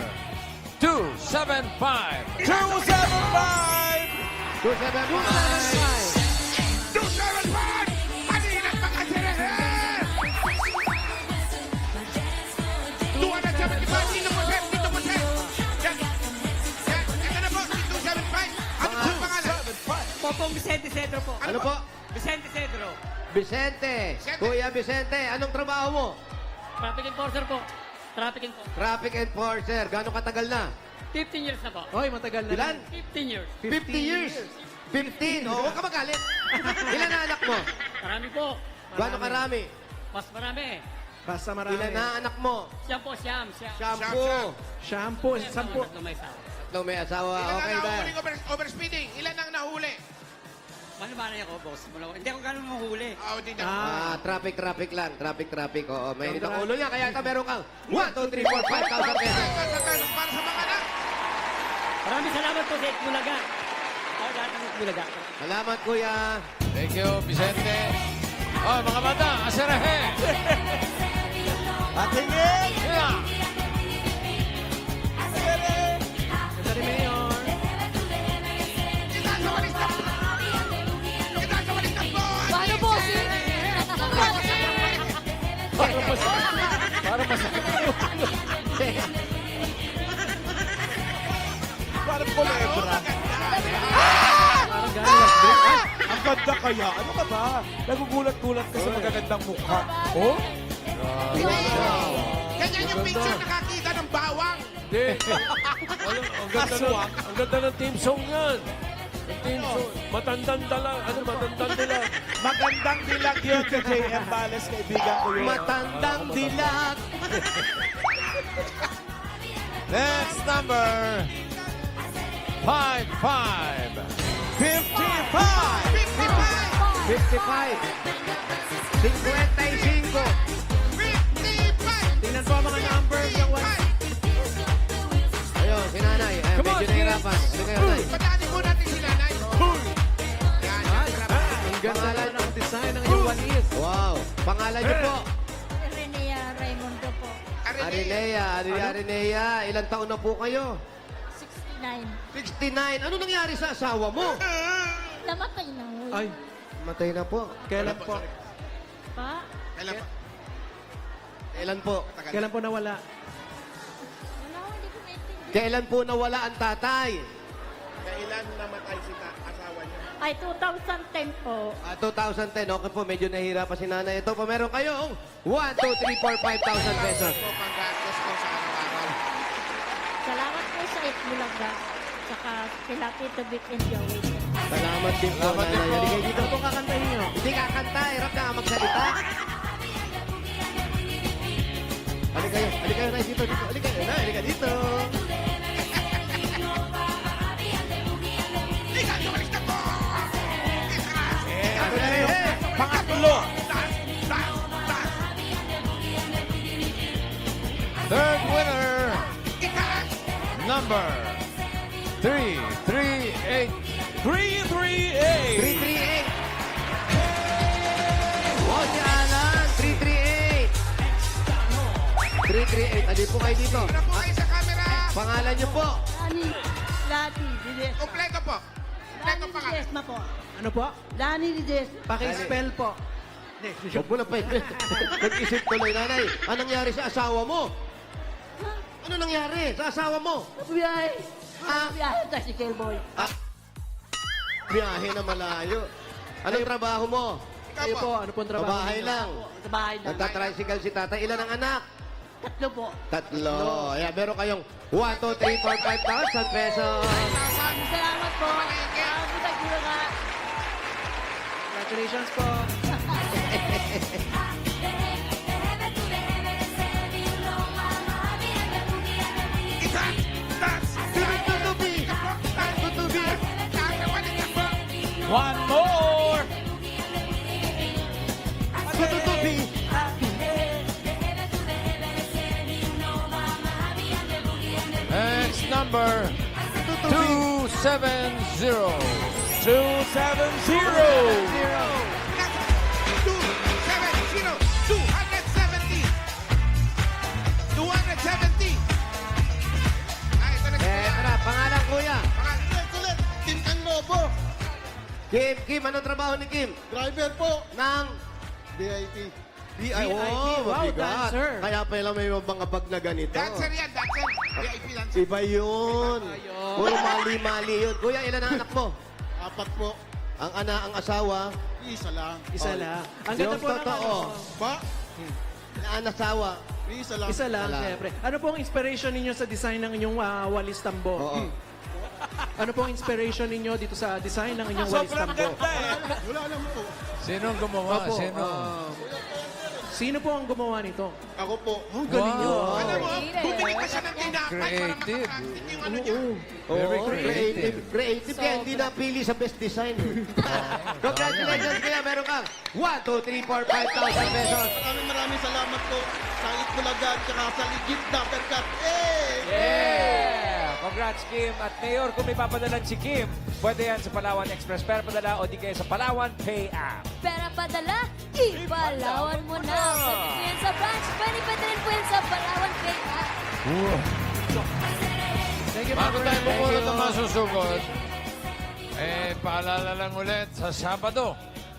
275. 275! 275. 275! Halina't mga serehe! 275! Dito po, sir! Dito po, sir! Yan! Yan! Ito na po, 275! Ano po ang pangalan? Popong Vicente Cedro po. Ano po? Vicente Cedro. Vicente. Kuya Vicente, anong trabaho mo? Traffic enforcer po. Traffic enforcer. Traffic enforcer. Gano'ng katagal na? 15 years na po. Hoy, matagal na. Ilan? 15 years. 50 years. 15. Oh, huwag ka magalit. Ilan na anak mo? Marami po. Gano'ng karami? Mas marami. Basta marami. Ilan na anak mo? Siyam po, siyam. Shampoo. Shampoo, 10. Tatlo may sawa. Tatlong may asawa. Ilan Okay ang ba? nahuling overspeeding? Ilan ang nahuli? Malumana niya ko, boss. Hindi ako ganun mahuli. Hindi na. Traffic lang. Traffic. Oo, may Traffic. ang ulo niya. Kaya ito meron kang 1, 2, 3, 4, 5,000 pesos. Para sa mga anak. Maraming salamat po sa Itbulaga. Sa lahat ng Itbulaga. Salamat, kuya. Thank you, Vicente. Oh, mga bata, aserehe. At hingin! Yeah. Ganda rin, Mayor. Itaas sa baliktad! Itaas sa baliktad po! Paano po, sir? Para masakit. Parang kulebra. Parang galing last break. Ay, Maganda kaya? Ano ka ba? Nagugulat-gulat ka sa magagandang mukha. Oh? Ganyan yung picture nakakita ng bawang. Hindi. Ang ganda ng team song yan. Ang team song. Matandang dala. Ano, matandang dala. Magandang dilag yun kay J.M. Bales, kaibigan ko yun. Matandang dilag. Next number, 55. 55. 55. Tingnan po ang mga numbers ng one. Ayun, si nanay. Ay, Come on, medyo nahirapan. Ano kayo, nay? Patanin mo natin sila, Nay. Yan, Ang ganda ng design ng iyong walis. Wow. Pangalan niyo po? Renea Raimundo po. Arinea. Ilang taon na po kayo? 69. 69. Ano nangyari sa asawa mo? Namatay na ho. Ay, Matay na po. kailan po? Pa? Kailan pa? Kailan po? Kailan po nawala? Wala ho, hindi ko maintindihan. Kailan po nawala ang tatay? Kailan namatay si asawa niya? Ay, 2010 po. 2010. Okay po, medyo nahihirapan si nanay. Ito po, meron kayong 1, 2, 3, 4, 5,000 pesos. So, congrats ko sa araw-araw. Salamat po sa Itbulaga. Saka sila Tito Vic and Joey. Salamat din po, Salamat din nanay. po. Halika dito. Ito po kakantahin nyo. Hindi kakanta, hirap na nga magsalita. Halika kayo, nay, dito. Halika kayo, nay, halika dito. Liga, tumalis na po! Ano na yun? Pangatlo. Third winner, Itaas! number 338. 338. 338. Wow, si Alan, 338. 338. Adi po kayo dito. Ano po kayo sa camera? Pangalan niyo po. Lati Ledesma. Kompleto po. Kompleto pa ka. Ledesma po. Ano po? Dani Ledesma. Paki-spell po. Huwag mo na pa. Nag-isip tuloy, nanay. Anong nangyari sa asawa mo? Ano nangyari sa asawa mo? Biyahe. Ah, Biyahe tayo si Boy. biyahe na malayo. Anong trabaho mo? Kayo po, ano po ang trabaho Babahay ninyo? lang. Sa bahay lang. Nagtatricycle si tatay. Ilan ang anak? 3 po. 3. Ayan, meron kayong 1, 2, 3, 4, 5,000 pesos. Maraming salamat po. Maraming Itbulaga. Congratulations po. Itaas! Taas! Tutubi! Tutubi! One more. Tutubi! Next number, 270. 270. 270! Ah, ito na Tara, pangalan kuya. Ulit, Team Ang Lobo. Kim, anong trabaho ni Kim? Driver po. Ng VIP. BI. VIP. Oh, Wow, mabigat. dancer. Kaya pala may mga bag na ganito. Dancer yan, dancer. VIP dancer. Iba yun. Puro mali-mali yun. Kuya, ilan ang anak mo? 4 po. Ang asawa? Isa lang. Isa lang. Ang ganda Yung po ng totoo. ano. Pa? Ang asawa? Isa lang. Isa lang, Wala. syempre. Ano po ang inspiration ninyo sa design ng inyong walis tambo? Oo. Ano po ang inspiration ninyo dito sa design ng inyong walis Sobrang tambo? ganda eh. Wala naman po. Sinong gumawa? Opo, Sino? Sino po ang gumawa nito? Ako po. Ang galing nyo. Wow. Alam mo, bumili pa siya ng tinapay para Creative. makakastik yung ano niya. Very Oo, creative. Creative kaya hindi napili sa best design. Congratulations kaya meron kang 1, 2, 3, 4, 5,000 pesos. Maraming salamat po sa Itbulaga at saka sa legit na perkat. Yeah! Congrats, Kim. At Mayor, kung may papadalan si Kim, pwede yan sa Palawan Express Pera Padala o di kaya sa Palawan Pay App. Pera padala, ipalawan mo na. Pwede po yan sa branch, pwede rin po yan sa Palawan Pay App. Thank you, Bago tayo Papa. pumunod ng masusugod, paalala lang ulit sa Sabado,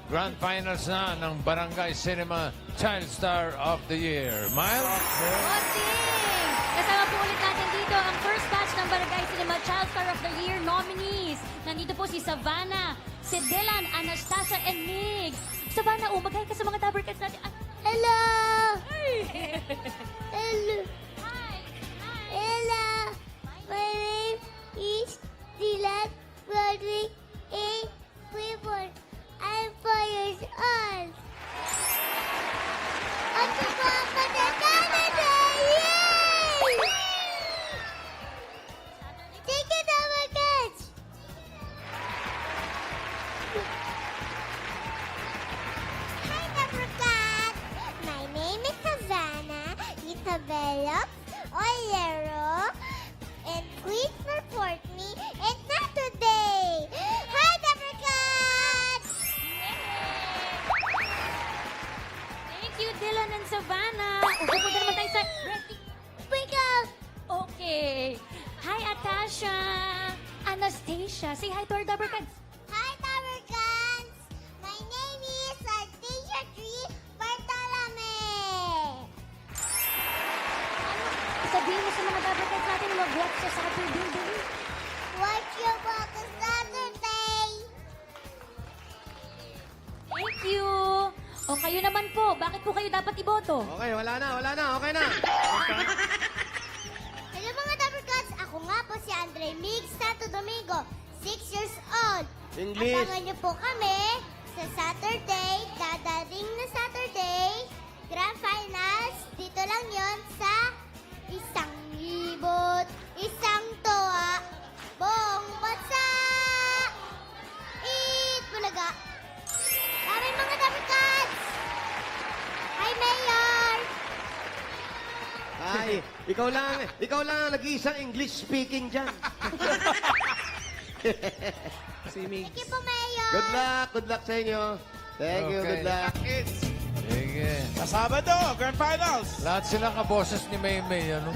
Grand Finals na ng Barangay Cinema Child Star of the Year. Miles? Konting! Kasama po ulit natin dito ang first batch ng Barangay Cinema Child Star of the Year nominees. Nandito po si Savannah, si Dylan, Anastasia, and Mig. Savannah, umagay ka sa mga Dabber Cats natin. Hello! Hello! Hello! My name is Dylan Broderick A. Weaver. I'm 4 years old. At ako na Canada! Yay! Take it over, guys! Hi, Dabbercat! My name is Savannah Isabella Olero, and please report me and Saturday. Hi, Dabbercat! Thank you, Dylan and Savannah. Pupunta naman tayo sa Ready. Sprinkle! Okay. Hi, Atasha. Anastasia. Say hi to our Dabber Cats. Hi, Dabbercats! My name is Artesia Tree Bartolome. Sabihin mo sa mga Dabber Cats natin, mag-watch sa Saturday. Dali. Watch your walk on Saturday. Thank you. O kayo naman po, bakit po kayo dapat iboto? Okay, wala na, okay na. Hello mga Dabbercats! Ako nga po si Andre Mig Santo Domingo, 6 years old. English. Asahan niyo po kami sa Saturday, dadating na Saturday, Grand Finals. Dito lang yon sa Isang Libot, Isang Toa, Buong Bansa. Eat Bulaga. Kami mga Dabbercats! Hi, Mayor! Ay, ikaw lang ang nag-iisang English speaking dyan. Si Mig. Thank you po, Mayor! Good luck sa inyo. Thank you, Okay. good luck. Sige. Sa Sabado, Grand Finals. Lahat sila kaboses ni Maymay, ano?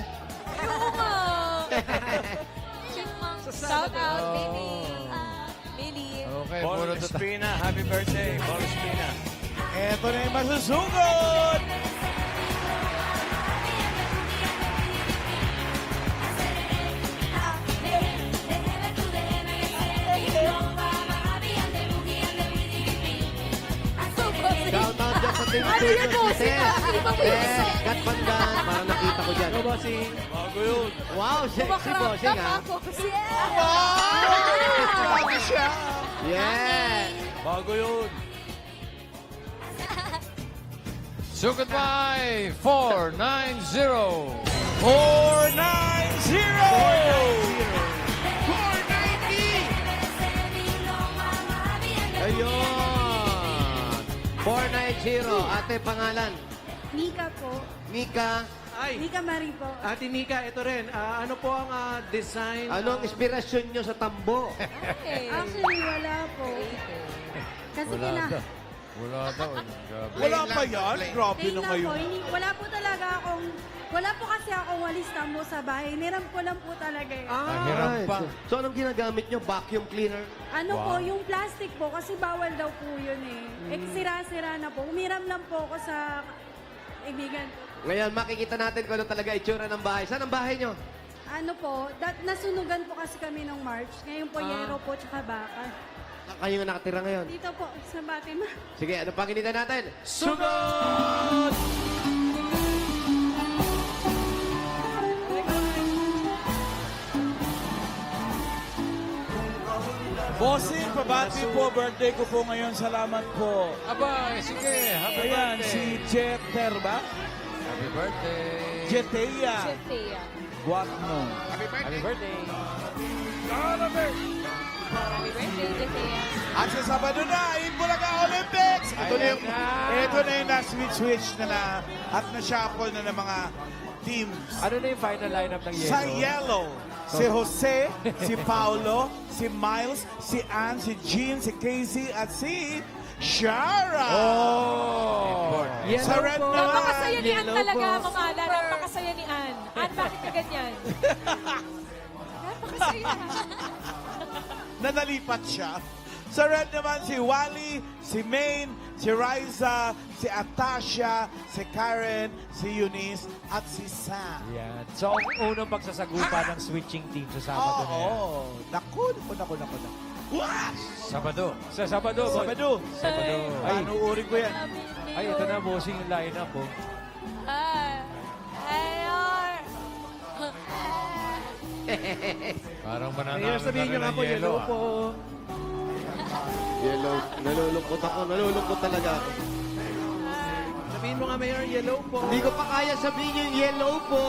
Shout out, Oh. baby. Lily. Okay, puro Espina, happy birthday. Paul Espina. Ito na yung masusugod. Shout out dyan sa Team Studios ni Tess. Kat Pandan, parang nakita ko dyan. Go, bossing. Bago yun. Wow, sexy bossing ha. Bago siya. Yeah. Bago yun. So goodbye, 490. 490. Ayun. 490. Ate, pangalan? Mika po. Mika. Ay, Mika Marie po. Ate Mika, ito rin. Ano po ang design? Ano ang inspirasyon nyo sa tambo? Actually, wala po. Kasi Wala daw. Grabe. Wala pa yan? Grabe na tingnan po, ngayon. wala po talaga akong, wala po kasi akong walis tambo sa bahay. Niram ko lang po talaga eh. Hiram pa. So, anong ginagamit nyo? Vacuum cleaner? Ano po, yung plastic po, kasi bawal daw po yun eh. Sira-sira na po. Umiram lang po ako sa kaibigan ko. Ngayon, makikita natin kung ano talaga itsura ng bahay. Saan ang bahay nyo? Ano po, nasunugan po kasi kami nung March. Ngayon po, yero po, tsaka baka. Kayo nga nakatira ngayon. Dito po, sa Batima. Sige, ano pang initan natin? Sugod! Bossing, pabati po. Birthday ko po ngayon. Salamat po. Abay, sige. Happy Ayan, birthday. si Jeter ba? Happy birthday. Jetea. Cynthia. Guatno. Happy Happy birthday. birthday. Happy birthday, Cynthia. At sa Sabado na, Bulaga Olympics! Ito na yung, ito na yung na-switch na at na-shuffle na ng mga teams. Ano na yung final lineup ng Sa Yellow? yellow, si Jose, si Paulo, si Miles, si Ann, si Jean, si Casey, at si Shara! Oh! Sa red naman, Napakasaya ni Ann Yellow talaga, po. Mama Ana. Napakasaya ni Ann. Ann, bakit ka ganyan? Napakasaya. nanalipat siya. Sa red naman si Wally, si Maine, si Riza, si Atasha, si Karen, si Eunice, at si Sam. Yan. So, ang unang pagsasagupa ng switching team sa Sabado na yan. Oo. Naku. What? Sabado. Sa Sabado. Sabado. Sabado. Ay. Panuorin ko yan. Ay, ito na, bossing yung lineup, oh. Parang Mayor, mananalo sabihin nyo na nga rin po, ng yellow ah. po. Yellow. Nalulungkot ako. Nalulungkot talaga ako. Sabihin mo nga, Mayor, yellow po. Hindi ko pa kaya sabihin yung yellow po.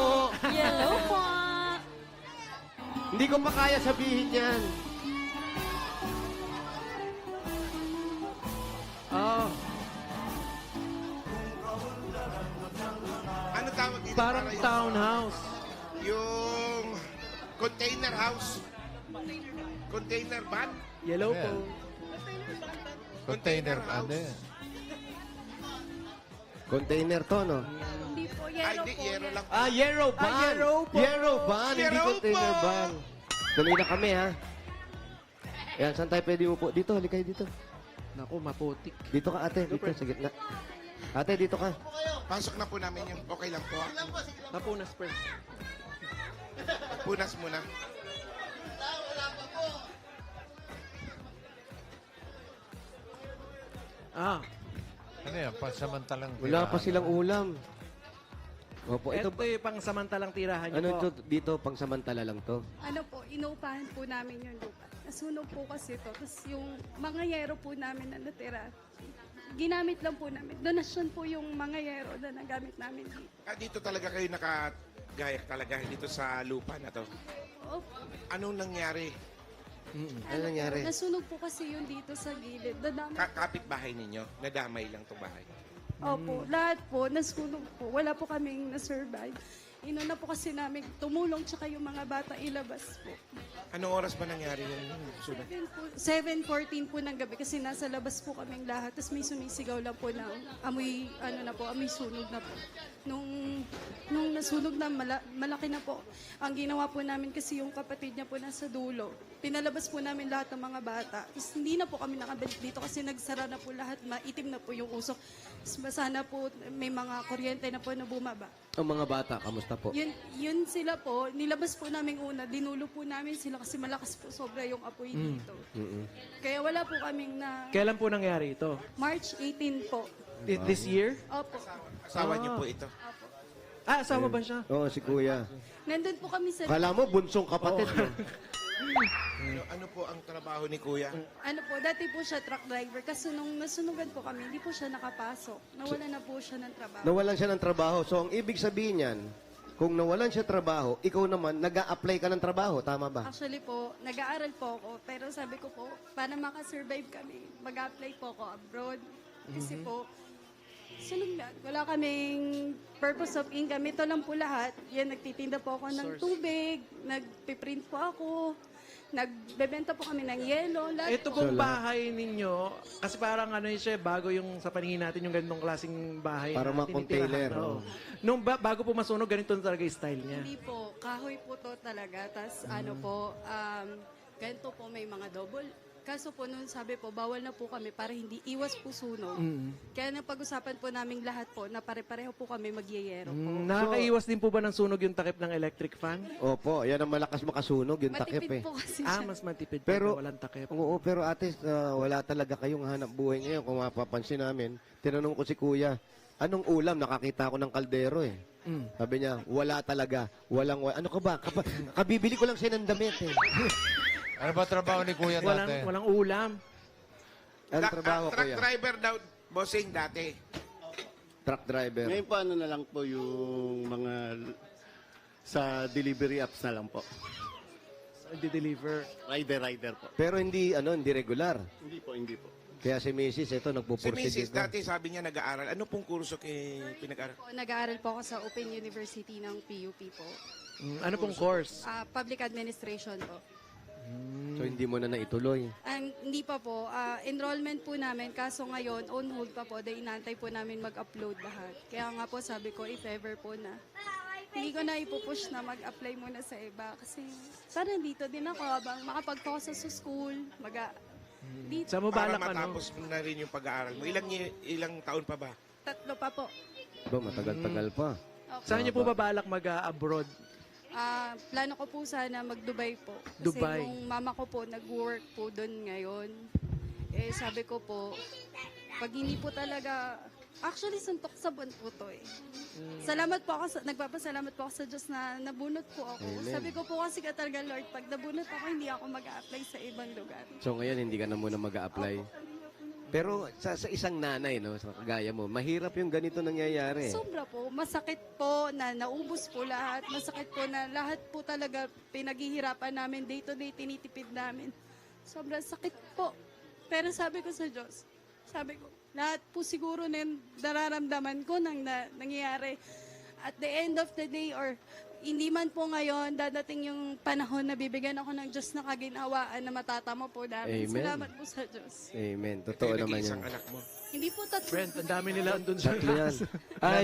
Yellow po. Hindi ko pa kaya sabihin yan. Oh, Ano tawag dito? parang para townhouse. yung container house. Container van? Yellow po. Ayan. Container. Ano yan? Container to, no? Hindi po, Ay, yellow di, po. yero lang. Ah, Yellow Van. Yellow po. Yellow Van, hindi Yellow container po. van. Tuloy na kami, ha? Ayan, saan tayo pwede upo? Dito, halika kayo dito. Naku, maputik. Dito ka, ate. Dito, sa gitna. Ate, dito ka. Pasok na po namin yung okay lang po. Napunas first. Punas muna. Ah, Ano yan? Pansamantalang Wala pa tirahan. silang ulam. Opo, ito ito. yung pang samantalang tirahan nyo Ano po. to, dito, pang samantala lang to. Ano po, inuupahan po namin yung lupa. Nasunog po kasi ito. Tapos yung mga yero po namin na natira, ginamit lang po namin. Donasyon po yung mga yero na nagamit namin dito. Ah, dito talaga kayo nakagayak talaga dito sa lupa na to. Opo. Anong nangyari? Ano nangyari? Nasunog po kasi yun dito sa gilid. Dadami. Kapit-bahay ninyo? Nadamay lang itong bahay. Opo, lahat po, nasunog po. Wala po kaming na-survive. Inuna po kasi namin tumulong tsaka yung mga bata ilabas po. Anong oras ba nangyari yung sunog? 7:14 po ng gabi kasi nasa labas po kaming lahat. Tapos may sumisigaw lang po ng amoy, amoy sunog na po. Nung nasunog na, malaki na po. Ang ginawa po namin kasi yung kapatid niya po nasa dulo. Pinalabas po namin lahat ng mga bata. Tapos hindi na po kami nakabalik dito kasi nagsara na po lahat. Maitim na po yung usok. Tapos basa na po, may mga kuryente na po na bumaba. Ang mga bata, kamusta po? Yun sila po, nilabas po namin una, dinulo po namin sila kasi malakas po sobra yung apoy dito. Kaya wala po kaming na Kailan po nangyari ito? March 18 po. This year? Opo. Asawa niyo po ito. Ah, asawa ba siya? Oo, si kuya. Nandun po kami sa... Kala mo, bunsong kapatid. no? Ano po ang trabaho ni Kuya? Ano po, dati po siya truck driver. Kasi nung nasunugan po kami, hindi po siya nakapasok. Nawala na po siya ng trabaho. Nawalan siya ng trabaho. So, ang ibig sabihin niyan, kung nawalan siya trabaho, ikaw naman, nag-a-apply ka ng trabaho. Tama ba? Actually po, nag-aaral po ako. Pero sabi ko po, para makasurvive kami, mag-apply po ako abroad. Kasi po, sunog na. Wala kaming purpose of income. Ito lang po lahat. Yan, nagtitinda po ako ng tubig, nagpiprint po ako, nagbebenta po kami ng yelo. Lahat Ito po. pong bahay ninyo, kasi parang ano yun siya, bago yung sa paningin natin yung ganitong klaseng bahay Para na mga container, tinitirahan. Oo. Nung bago po masunog, ganito talaga yung style niya. Hindi po, kahoy po to talaga. Tapos ano po, ganito po may mga double. Kaso po noon sabi po, bawal na po kami para hindi iwas po sunog. Kaya napag-usapan po naming lahat po na pare-pareho po kami magyeyero po. Nakakaiwas din po ba ng sunog yung takip ng electric fan? Opo, yan ang malakas makasunog, yung takip Matipid eh. po kasi Ah, siya. mas matipid Pero- pagka walang takip. Oo, pero ate, wala talaga kayong hanap buhay ngayon. Kung mapapansin namin, tinanong ko si kuya, anong ulam? Nakakita ko ng kaldero eh. Sabi niya, wala talaga. Ano ka ba? Kabibili ko lang siya ng damit eh. Ano ba trabaho ni Kuya dati? Walang ulam. Ang trabaho Truck kuya? driver daw, bossing dati. Truck driver. Ngayon po ano na lang po yung mga sa delivery apps na lang po. I-deliver. Rider po. Pero hindi regular. Hindi po. Kaya si Mrs. ito Si nagpupursige Mrs. dati sabi niya nag-aaral. Ano pong kurso pinag-aaral? Po, nag-aaral po ako sa Open University ng PUP po. Ano pong course? Public Administration po. So hindi mo na naituloy. Hindi pa po. Enrollment po namin. Kaso ngayon, on hold pa po. Dahil inantay po namin mag-upload lahat. Kaya nga po sabi ko, if ever po na. Hindi ko na ipupush na mag-apply muna sa iba. Kasi sana dito din ako habang makapag-focus sa school. Dito. Sa mo Para balak matapos na rin yung pag-aaral mo. Ilang taon pa ba? 3 pa po. Ba, matagal-tagal pa. Okay. Saan niyo po ba balak mag-abroad? Plano ko po sana mag-Dubai po. Kasi Dubai. yung mama ko po, nag-work po doon ngayon. Eh, sabi ko po, pag hindi po talaga, actually, suntok sa buwan po to eh. Salamat po ako, nagpapasalamat po ako sa Diyos na nabunot po ako. Amen. Sabi ko po kasi talaga, Lord, pag nabunot ako, hindi ako mag-a-apply sa ibang lugar. So ngayon, hindi ka na muna mag-a-apply. Pero sa isang nanay, no, sa kagaya mo, mahirap yung ganito nangyayari. Sobra po. Masakit po na naubos po lahat. Masakit po na lahat po talaga pinaghihirapan namin. Day to day, tinitipid namin. Sobrang sakit po. Pero sabi ko sa Diyos, sabi ko, lahat po siguro na yung nararamdaman ko nang nangyayari. At the end of the day, or hindi man po ngayon, dadating yung panahon na bibigyan ako ng Diyos na kaginhawaan na matatamo po namin. Amen. Salamat po sa Diyos. Amen. Totoo naman Isang yan. anak mo. Hindi po tatlo. Brent, ang dami nila andun sa Tatlo yan.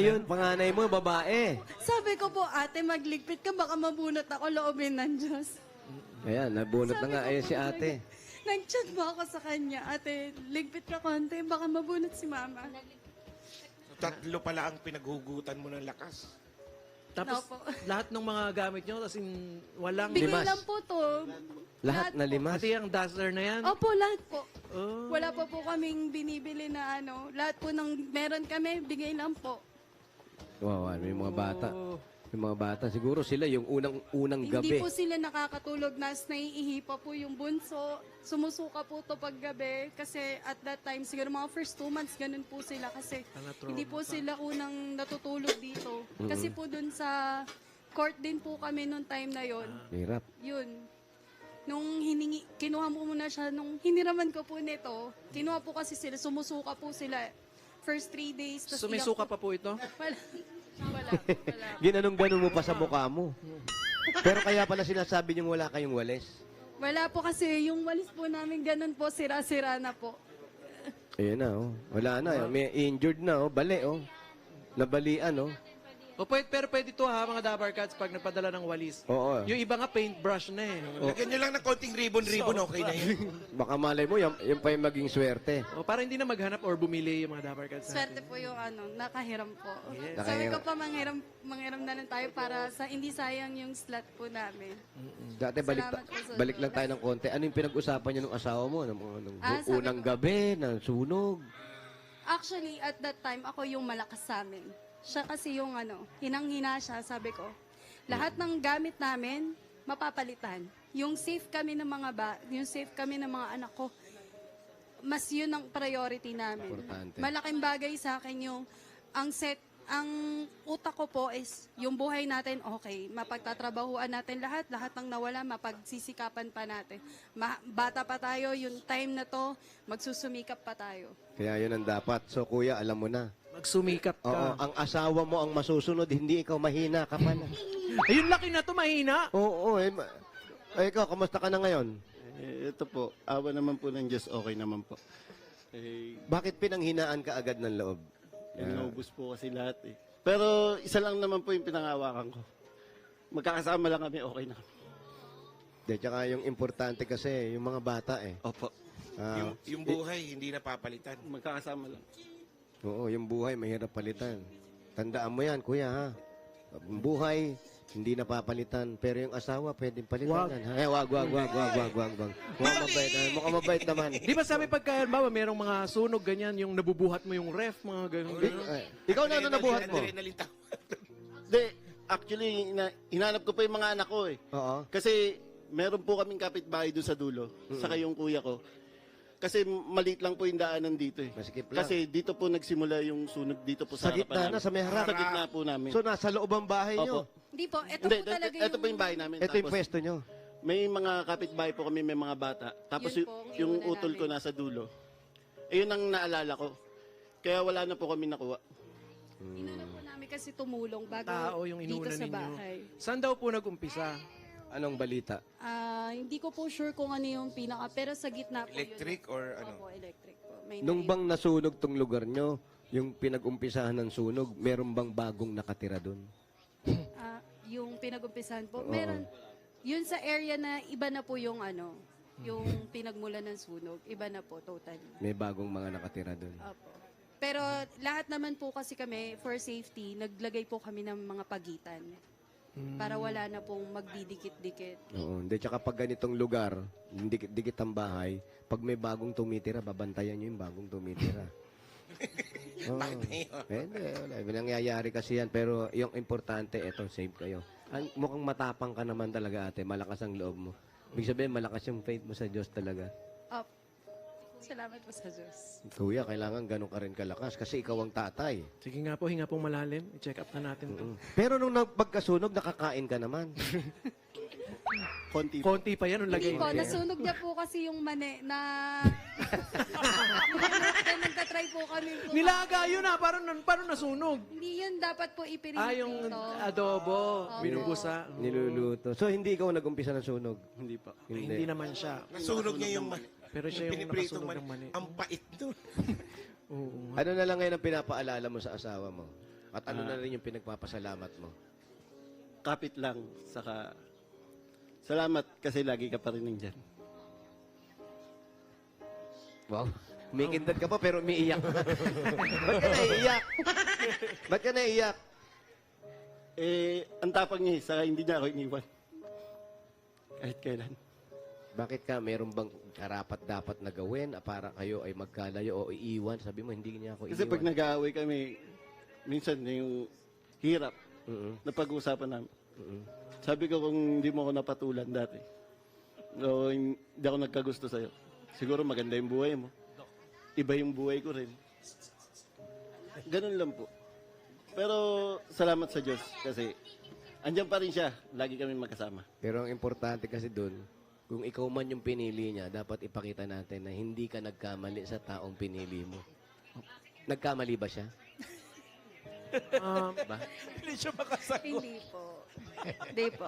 Yun, panganay mo, babae. Sabi ko po, ate, magligpit ka, baka mabunot ako loobin ng Diyos. Ayan, nabunot na nga. Ayan si ate. Nag-chat mo ako sa kanya, ate, ligpit ka konti, baka mabunot si mama. So, 3 pala ang pinaghugutan mo ng lakas. Tapos, Opo. lahat ng mga gamit nyo, tas walang... Bigay Limas. lang po to. Lahat na po. limas. Pati yung dazzler na yan. Opo, lahat po. Oh. Wala pa po kaming binibili na ano. Lahat po ng meron kami, bigay lang po. Wow, may mga bata. Oh. Yung mga bata, siguro sila yung unang Hindi gabi. po sila nakakatulog, nas naiihi pa po yung bunso. Sumusuka po to paggabi kasi at that time, siguro mga first 2 months, ganun po sila kasi hindi po sila unang natutulog dito. Kasi po dun sa court din po kami nung time na yon. Hirap. Yun. Nung kinuha mo muna siya, nung hiniraman ko po nito, kinuha po kasi sila, sumusuka po sila. First 3 days. tas Sumisuka iyak pa po ito? Wala. Wala. Ginanong-ganon mo pa sa mukha mo. Pero kaya pala sinasabi niyong wala kayong walis. Wala po kasi yung walis po namin ganun po, sira-sira na po. Ayun na, oh. Wala na. May injured na, oh. Bali, oh. Nabalian, oh. Pero pwede to ha, mga Dabar Cats, pag nagpadala ng walis. Oo. Yung iba nga paintbrush na eh. Lagyan nyo lang ng konting ribbon-ribbon, okay na yun. Baka malay mo, yung pa yung maging swerte. O, para hindi na maghanap or bumili yung mga Dabar Cats. Swerte po yung nakahiram po. Yes. Sabi ko Nakahiram. pa, manghiram na lang tayo para sa hindi sayang yung slot po namin. Dati Salamat po sa balik Diyos. lang tayo ng konti. Ano yung pinag-usapan niyo ng asawa mo? Nung Sabi unang ko- gabi, ng sunog. Actually, at that time, ako yung malakas sa amin. Siya kasi yung hinang-hina siya, sabi ko. Lahat ng gamit namin, mapapalitan. Yung safe kami ng mga anak ko, mas yun ang priority namin. Importante. Malaking bagay sa akin yung, ang utak ko po is, yung buhay natin, okay, mapagtatrabahuan natin lahat ng nawala, mapagsisikapan pa natin. Bata pa tayo, yung time na to, magsusumikap pa tayo. Kaya yun ang dapat. So, kuya, alam mo na. Magsumikap ka. Oo, ang asawa mo ang masusunod, hindi ikaw mahina ka pala. Ayun, laki na to, mahina. Oo, ikaw, kamusta ka na ngayon? Ito po, awa naman po ng Diyos, okay naman po. Bakit pinanghinaan ka agad ng loob? Naubos po kasi lahat eh. Pero isa lang naman po yung pinangawakan ko. Magkakasama lang kami, okay na. Tsaka yung importante kasi, yung mga bata eh. Opo. Yung buhay, hindi napapalitan. Magkakasama lang. Oo, yung buhay, mahirap palitan. Tandaan mo yan, kuya, ha? Yung buhay, hindi napapalitan. Pero yung asawa, pwedeng palitan yan. Wag. Mukhang mabait, mukhang mabait naman. Di ba sabi pagka, bawa, merong mga sunog, ganyan, yung nabubuhat mo yung ref, mga ganyan. Ikaw na ano nabuhat mo? Adrenaline tao. Hindi, actually, hinanap ko pa yung mga anak ko eh. Oo. Kasi meron po kaming kapitbahay doon sa dulo, saka yung kuya ko. Kasi maliit lang po yung daanan dito eh. Masikip lang. Kasi dito po nagsimula yung sunog dito po Sa sa gitna harapan na, namin. sa may harap. Sa gitna po namin. So, nasa loob ang bahay nyo. Opo. Hindi po, ito Hindi, po talaga ito po yung bahay namin. Ito yung Tapos, pwesto nyo. may mga kapitbahay po kami, may mga bata. Tapos Yun po, yung iuna utol ko namin. nasa dulo. Ayun ang naalala ko. Kaya wala na po kami nakuha. Inuna po namin kasi tumulong bago Tao yung dito inuna sa ninyo. bahay. Saan daw po nag-umpisa? Anong balita? Hindi ko po sure kung ano yung pinaka, pero sa gitna po Electric yun. or ano? Opo, electric po. May Nung nai- bang nasunog tong lugar nyo, yung pinag-umpisahan ng sunog, meron bang bagong nakatira doon? yung pinag-umpisahan po, meron, yun sa area na iba na po yung yung pinagmula ng sunog, iba na po, totally. May bagong mga nakatira doon. Opo. Pero lahat naman po kasi kami, for safety, naglagay po kami ng mga pagitan. para wala na pong magdidikit-dikit. Oo, hindi. Tsaka pag ganitong lugar, dikit-dikit ang bahay, pag may bagong tumitira, babantayan nyo yung bagong tumitira. Oo. Hindi, wala. May nangyayari kasi yan. Pero yung importante, eto, save kayo. Mukhang matapang ka naman talaga, ate. Malakas ang loob mo. Ibig sabihin, malakas yung faith mo sa Diyos talaga. Salamat po sa Diyos. Kuya, kailangan ganun ka rin kalakas kasi ikaw ang tatay. Sige nga po, hinga pong malalim. I-check up na natin to. Pero nung pagkasunog, nakakain ka naman. Konti. Konti pa yan, nung lagay Hindi po, mo. nasunog niya po kasi yung mani na... Kaya nagtatry po kami po. Nilaga yun ah, paano nasunog? Hindi yun dapat po ipirin Yung dito. adobo, Opo. binubusa. Niluluto. So, hindi ikaw nag-umpisa ng sunog? Hindi pa. Ay, hindi naman siya. Nasunog niya yung Pero siya yung pinipritong nakasunog ng mani. Ang pait doon. Oo. Ano na lang ngayon ang pinapaalala mo sa asawa mo? At ano na rin yung pinagpapasalamat mo? Kapit lang. Saka, salamat kasi lagi ka pa rin nandyan. Wow. Umikindad ka pa pero umiiyak ka. Ba't ka naiiyak? Ba't ka naiiyak? Ang tapang niya, saka hindi niya ako iniwan. Kahit kailan. Bakit ka? Meron bang karapat dapat na gawin para kayo ay magkalayo o iiwan? Sabi mo, hindi niya ako Kasi iiwan. pag nag-aaway kami, minsan yung hirap na pag-uusapan namin. Sabi ko kung hindi mo ako napatulan dati, o hindi ako nagkagusto sa'yo, siguro maganda yung buhay mo. Iba yung buhay ko rin. Ganun lang po. Pero salamat sa Diyos kasi andyan pa rin siya. Lagi kami magkasama. Pero ang importante kasi doon, kung ikaw man yung pinili niya, dapat ipakita natin na hindi ka nagkamali sa taong pinili mo. Nagkamali ba siya? Ba? Hindi siya makasagot. Hindi po. Hindi po.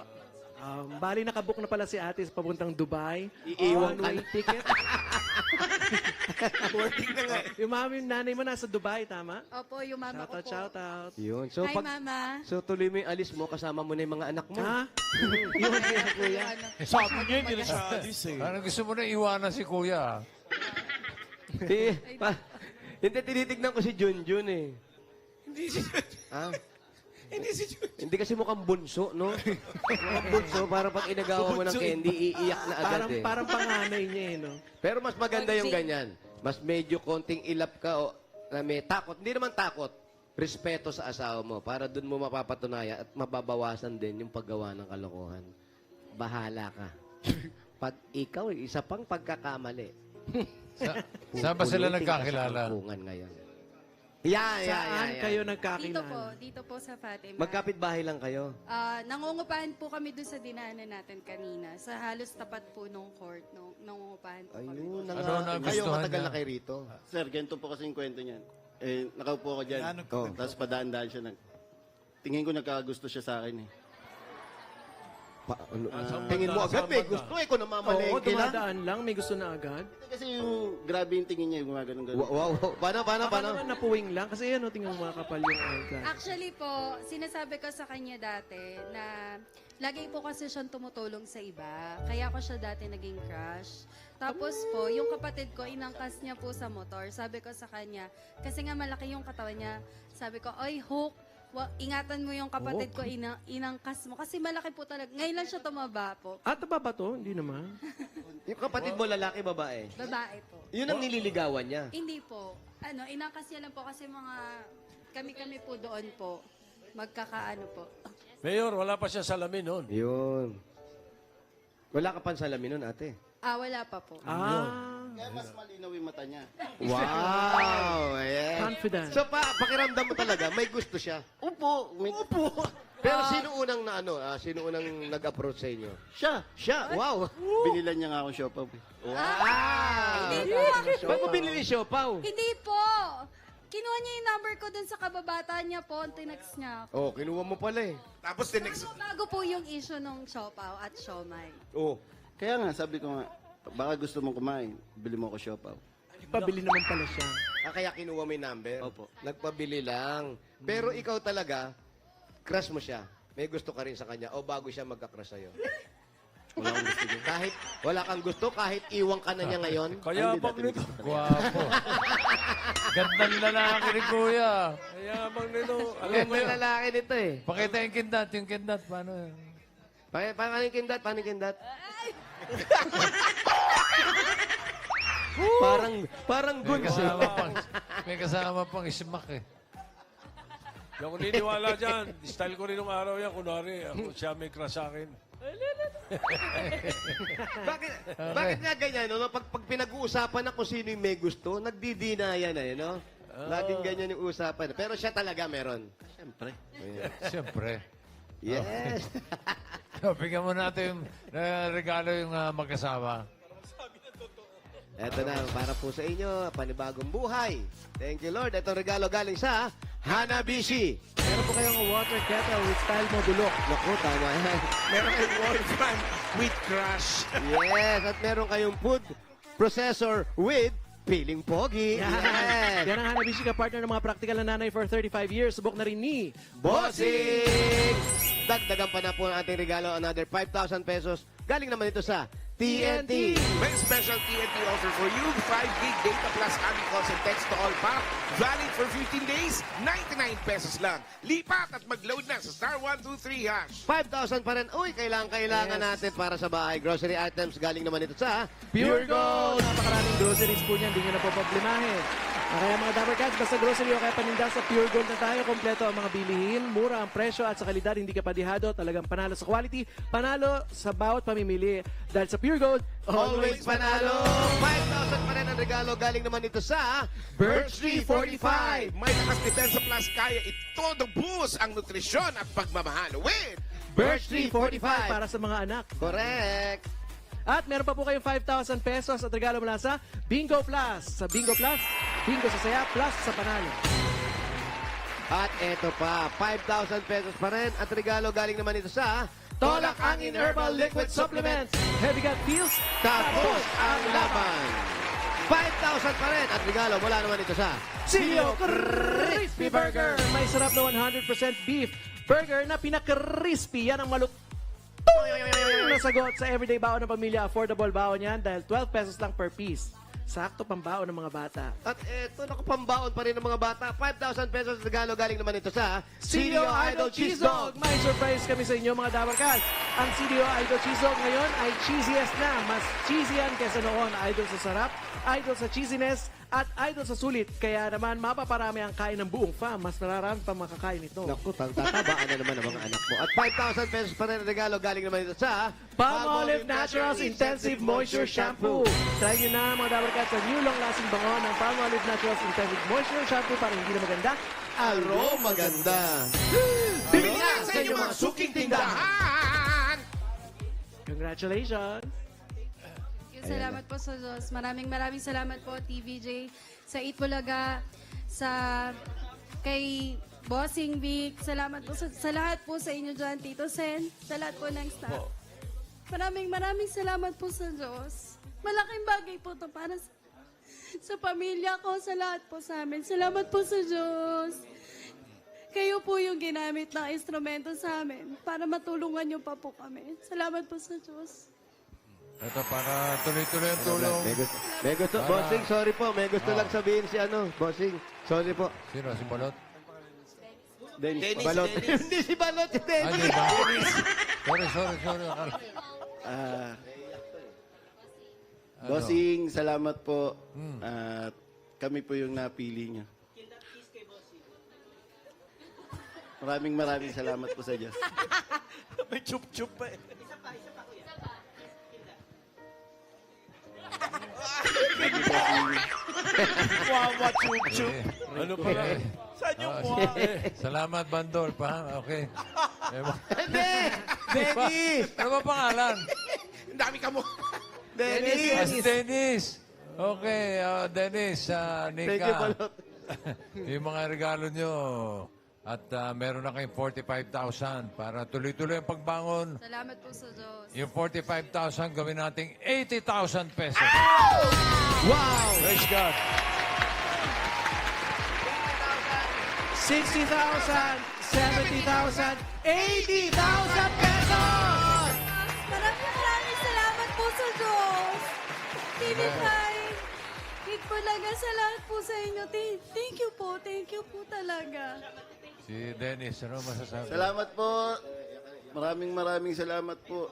Bali, nakabook na pala si ate sa papuntang Dubai. Iiwan ka One-way ticket. Working na nga. Yung mami, yung nanay mo nasa Dubai, tama? Opo, yung mama ko po. Shout out. Yun. So, Hi, Mama. So, tuloy mo yung alis mo, kasama mo na yung mga anak mo. Ha? Yun kaya, kuya. Sabi niya, hindi na siya alis eh. Parang gusto mo na iwanan si Kuya. Hindi, tinitignan ko si Junjun eh. Hindi si Ah? Hindi si Hindi kasi mukhang bunso, no? Mukhang bunso, para pag inagawa mo ng candy, iiyak na agad Parang, eh. parang panganay niya eh, no? Pero mas maganda yung ganyan. Mas medyo konting ilap ka o na may takot. Hindi naman takot. Respeto sa asawa mo para dun mo mapapatunayan at mababawasan din yung paggawa ng kalokohan. Bahala ka. Pag ikaw, isa pang pagkakamali. Saan ba sila Pupulutin ka sa nagkakilala? kampungan ngayon. Yan. Saan kayo Dito po, nagkakilala? dito po sa Fatima. Magkapit bahay lang kayo. Nangungupahan po kami doon sa dinaanan natin kanina. Sa halos tapat po nung court. Nangungupahan po kami. Ayun, Ano kayo nagustuhan matagal niya? na kayo rito. Sir, ganito po kasi yung kwento niyan. Nakaupo ako dyan. Ano Oh. Tapos padaan-daan siya. Tingin ko nagkagusto siya sa akin eh. Tingin mo agad, may gusto eh, kung Oo, namamalengke lang. dumadaan lang. May gusto na agad. Kasi yung grabe yung tingin niya, yung mga ganun-ganun. Wow. Paano? Baka naman napuwing lang. Kasi yan, tingnan mo mga kapal yung eyeglass. Actually po, sinasabi ko sa kanya dati na lagi po kasi siyang tumutulong sa iba. Kaya ko siya dati naging crush. Tapos po, yung kapatid ko, inangkas niya po sa motor. Sabi ko sa kanya, kasi nga malaki yung katawan niya. Sabi ko, oy, Hook, ingatan mo yung kapatid ko, inangkas mo. Kasi malaki po talaga. Ngayon lang siya tumaba po. Taba ba to? Hindi naman. Yung kapatid mo, lalaki, babae? Babae po. Yun ang nililigawan niya. Hindi po. Inangkas niya lang po kasi kami po doon po. Magkakaano po. Mayor, wala pa siya salamin noon. Yun. Wala ka pang salamin nun, ate. Wala pa po. Kaya mas malinaw yung mata niya. Wow! Ayan. Confident. So, pakiramdam mo talaga, may gusto siya. Upo! Pero sino unang sino unang nag-approach sa inyo? Siya! Siya! Wow! Binilan niya nga akong siopaw. Hindi po. Ba't mo binili siopaw? Hindi po. Kinuha niya yung number ko dun sa kababata niya po. Tinext niya ako. Oh, kinuha mo pala eh. Tapos the next... Bago po yung issue ng siopaw at siomay. Oh. Kaya nga, sabi ko nga, baka gusto mong kumain, bili mo ako siopaw. Pabili naman pala siya. Kaya kinuha mo yung number? Opo. Nagpabili lang. Pero ikaw talaga, crush mo siya. May gusto ka rin sa kanya o bago siya magka-crush sa'yo? Wala kang gusto niya. Kahit wala kang gusto, kahit iwang ka na niya ngayon. Kaya hindi bang natin nito? gusto. Guwapo. Gandang lalaki ni Kuya. Kaya bang nito? Alam Alam mo mo yun. lalaki nito eh. Pakita yung kindat. Paano yun? Paano yung kindat? Paano yung kindat? parang May guns eh. kasama pang smack eh. Hindi ako niniwala dyan. Style ko rin nung araw yan. Kunwari, ako siya may crush sa akin. Bakit nga ganyan, no? Pag pinag-uusapan na kung sino yung may gusto, nagdidinayan na yun, no? Laging ganyan yung usapan. Pero siya talaga meron. Siyempre. Siyempre. Yes. Bigyan mo natin yung regalo yung magkasama. Eto na, para po sa inyo, panibagong buhay. Thank you, Lord. Ito regalo galing sa Hanabishi. Meron po kayong water kettle with style mo bulok. Naku, tama yan. Meron kayong Wolfram with crush. Yes, at meron kayong food processor with Piling Pogi. Yes. Yan ang Hanabishi ka partner ng mga practical na nanay for 35 years. Subok na rin ni Bossing! Dagdagan pa na po ang ating regalo, another 5,000 pesos. Galing naman ito sa TNT. May special TNT offer for you. 5 gig data plus ami calls and text to all pa. Valid for 15 days. 99 pesos lang. Lipat at mag-load na sa star 123 hash. 5,000 pa rin. Uy, kailangan natin para sa bahay. Grocery items galing naman ito sa Pure Gold. Napakaraming groceries po niyan, hindi nyo na po problemahin. Kaya mga Dabber Cats, basta grocery o kaya paninda sa Pure Gold na tayo. Kompleto ang mga bilihin, mura ang presyo at sa kalidad, hindi ka padihado. Talagang panalo sa quality, panalo sa bawat pamimili. Dahil sa Pure Gold, always panalo. 5,000 pa rin ang regalo galing naman ito sa Birch Tree 45. May lakas depensa plus kaya ito boost ang nutrisyon at pagmamahal with Birch Tree 45. para sa mga anak. Correct. At meron pa po kayong 5,000 pesos at regalo mula sa Bingo Plus. Sa Bingo Plus, Bingo sa saya, plus sa panalo. At eto pa, 5,000 pesos pa rin at regalo galing naman ito sa Tolak Angin Herbal Liquid Supplements. Heavy gut feels, Tapos ang laban. 5,000 pa rin at regalo mula naman ito sa Silio Crispy Burger. May sarap na 100% beef burger na pinaka-crispy. Yan ang na sagot sa everyday baon ng pamilya. Affordable baon yan dahil 12 pesos lang per piece. Sakto pang baon ng mga bata. At eto, nakapambaon pa rin ng mga bata. 5,000 pesos regalo galing naman ito sa CDO Idol Cheese Dog. May surprise kami sa inyo mga Dabber Cats. Ang CDO Idol Cheese Dog ngayon ay cheesiest na. Mas cheesy yan kesa noon. Idol sa sarap, idol sa cheesiness, at idol sa sulit. Kaya naman mapaparami ang kain ng buong fam. Mas mararami pa makakain ito. Naku, tatabaan na naman ang mga anak mo. At 5,000 pesos pa rin ang regalo galing naman ito sa Palmolive Naturals Intensive Moisture Shampoo. Try nyo na mga Dabber Cats sa new long-lasting bango ng Palmolive Naturals Intensive Moisture Shampoo para hindi na maganda. Aroma ganda. Bili na sa inyong mga suking tindahan. Congratulations! Salamat po sa Diyos. Maraming salamat po, TVJ, sa Itbulaga, sa kay Bossing Vic. Salamat po sa lahat po sa inyo dyan, Tito Sen, sa lahat po ng staff. Maraming salamat po sa Diyos. Malaking bagay po to para sa pamilya ko, sa lahat po sa amin. Salamat po sa Diyos. Kayo po yung ginamit na instrumento sa amin para matulungan niyo pa po kami. Salamat po sa Diyos. Ito para tuloy-tuloy ang tulong. May gusto. Bossing, sorry po. May gusto lang sabihin si Bossing. Sorry po. Sino? Si Balot? Dennis. Balot. Hindi si Balot, si Dennis. Hindi ba? Sorry. Akala. Bossing, salamat po. At kami po yung napili niyo. Maraming salamat po sa Diyos. May chup-chup pa eh. Wawa chup-chup. Ano pala? Saan yung Oh, mukha? Salamat, Bandol. Okay. Hindi! Dennis! Ano ba pangalan? Ang dami ka mo. Yes, Dennis. Okay, Dennis, Thank you, Nika. Balot. Yung mga regalo nyo. At meron na kayong 45,000 para tuloy-tuloy ang pagbangon. Salamat po sa Diyos. Yung 45,000 gawin nating 80,000 pesos. Wow! Praise God. 60,000, 70,000, 80,000 pesos! Maraming Anytime. Hit po talaga sa lahat po sa inyo. Thank you po. Thank you po talaga. Si Dennis, ano masasabi? Salamat po. Maraming salamat po.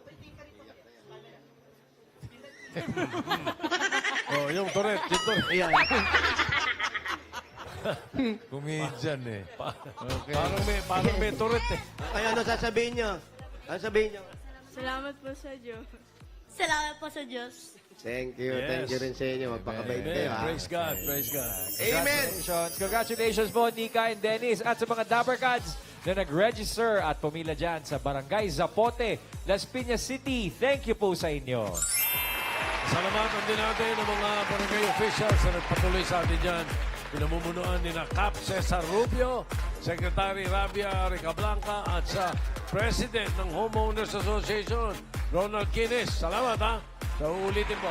Oh, yung Tourette, yung Tourette. Ayan. Comedian eh. Okay. Parang may Tourette eh. Ay, ano sasabihin nyo? Ano sabihin nyo? Salamat po sa Diyos. Salamat po sa Diyos. Thank you. Yes. Thank you rin sa inyo. Magpakabait kayo, ha? Praise God, praise God. Amen! Congratulations po, Nika and Dennis, at sa mga Dapper Cats na nag-register at pumila dyan sa Barangay Zapote, Las Piñas City. Thank you po sa inyo. Salamatan din natin ang mga barangay officials na nagpatuloy sa atin dyan. Pinamumunuan ni na Cap Cesar Rubio, Secretary Rabia Ricablanca at sa President ng Homeowners Association, Ronald Quines. Salamat ha. So ulitin po.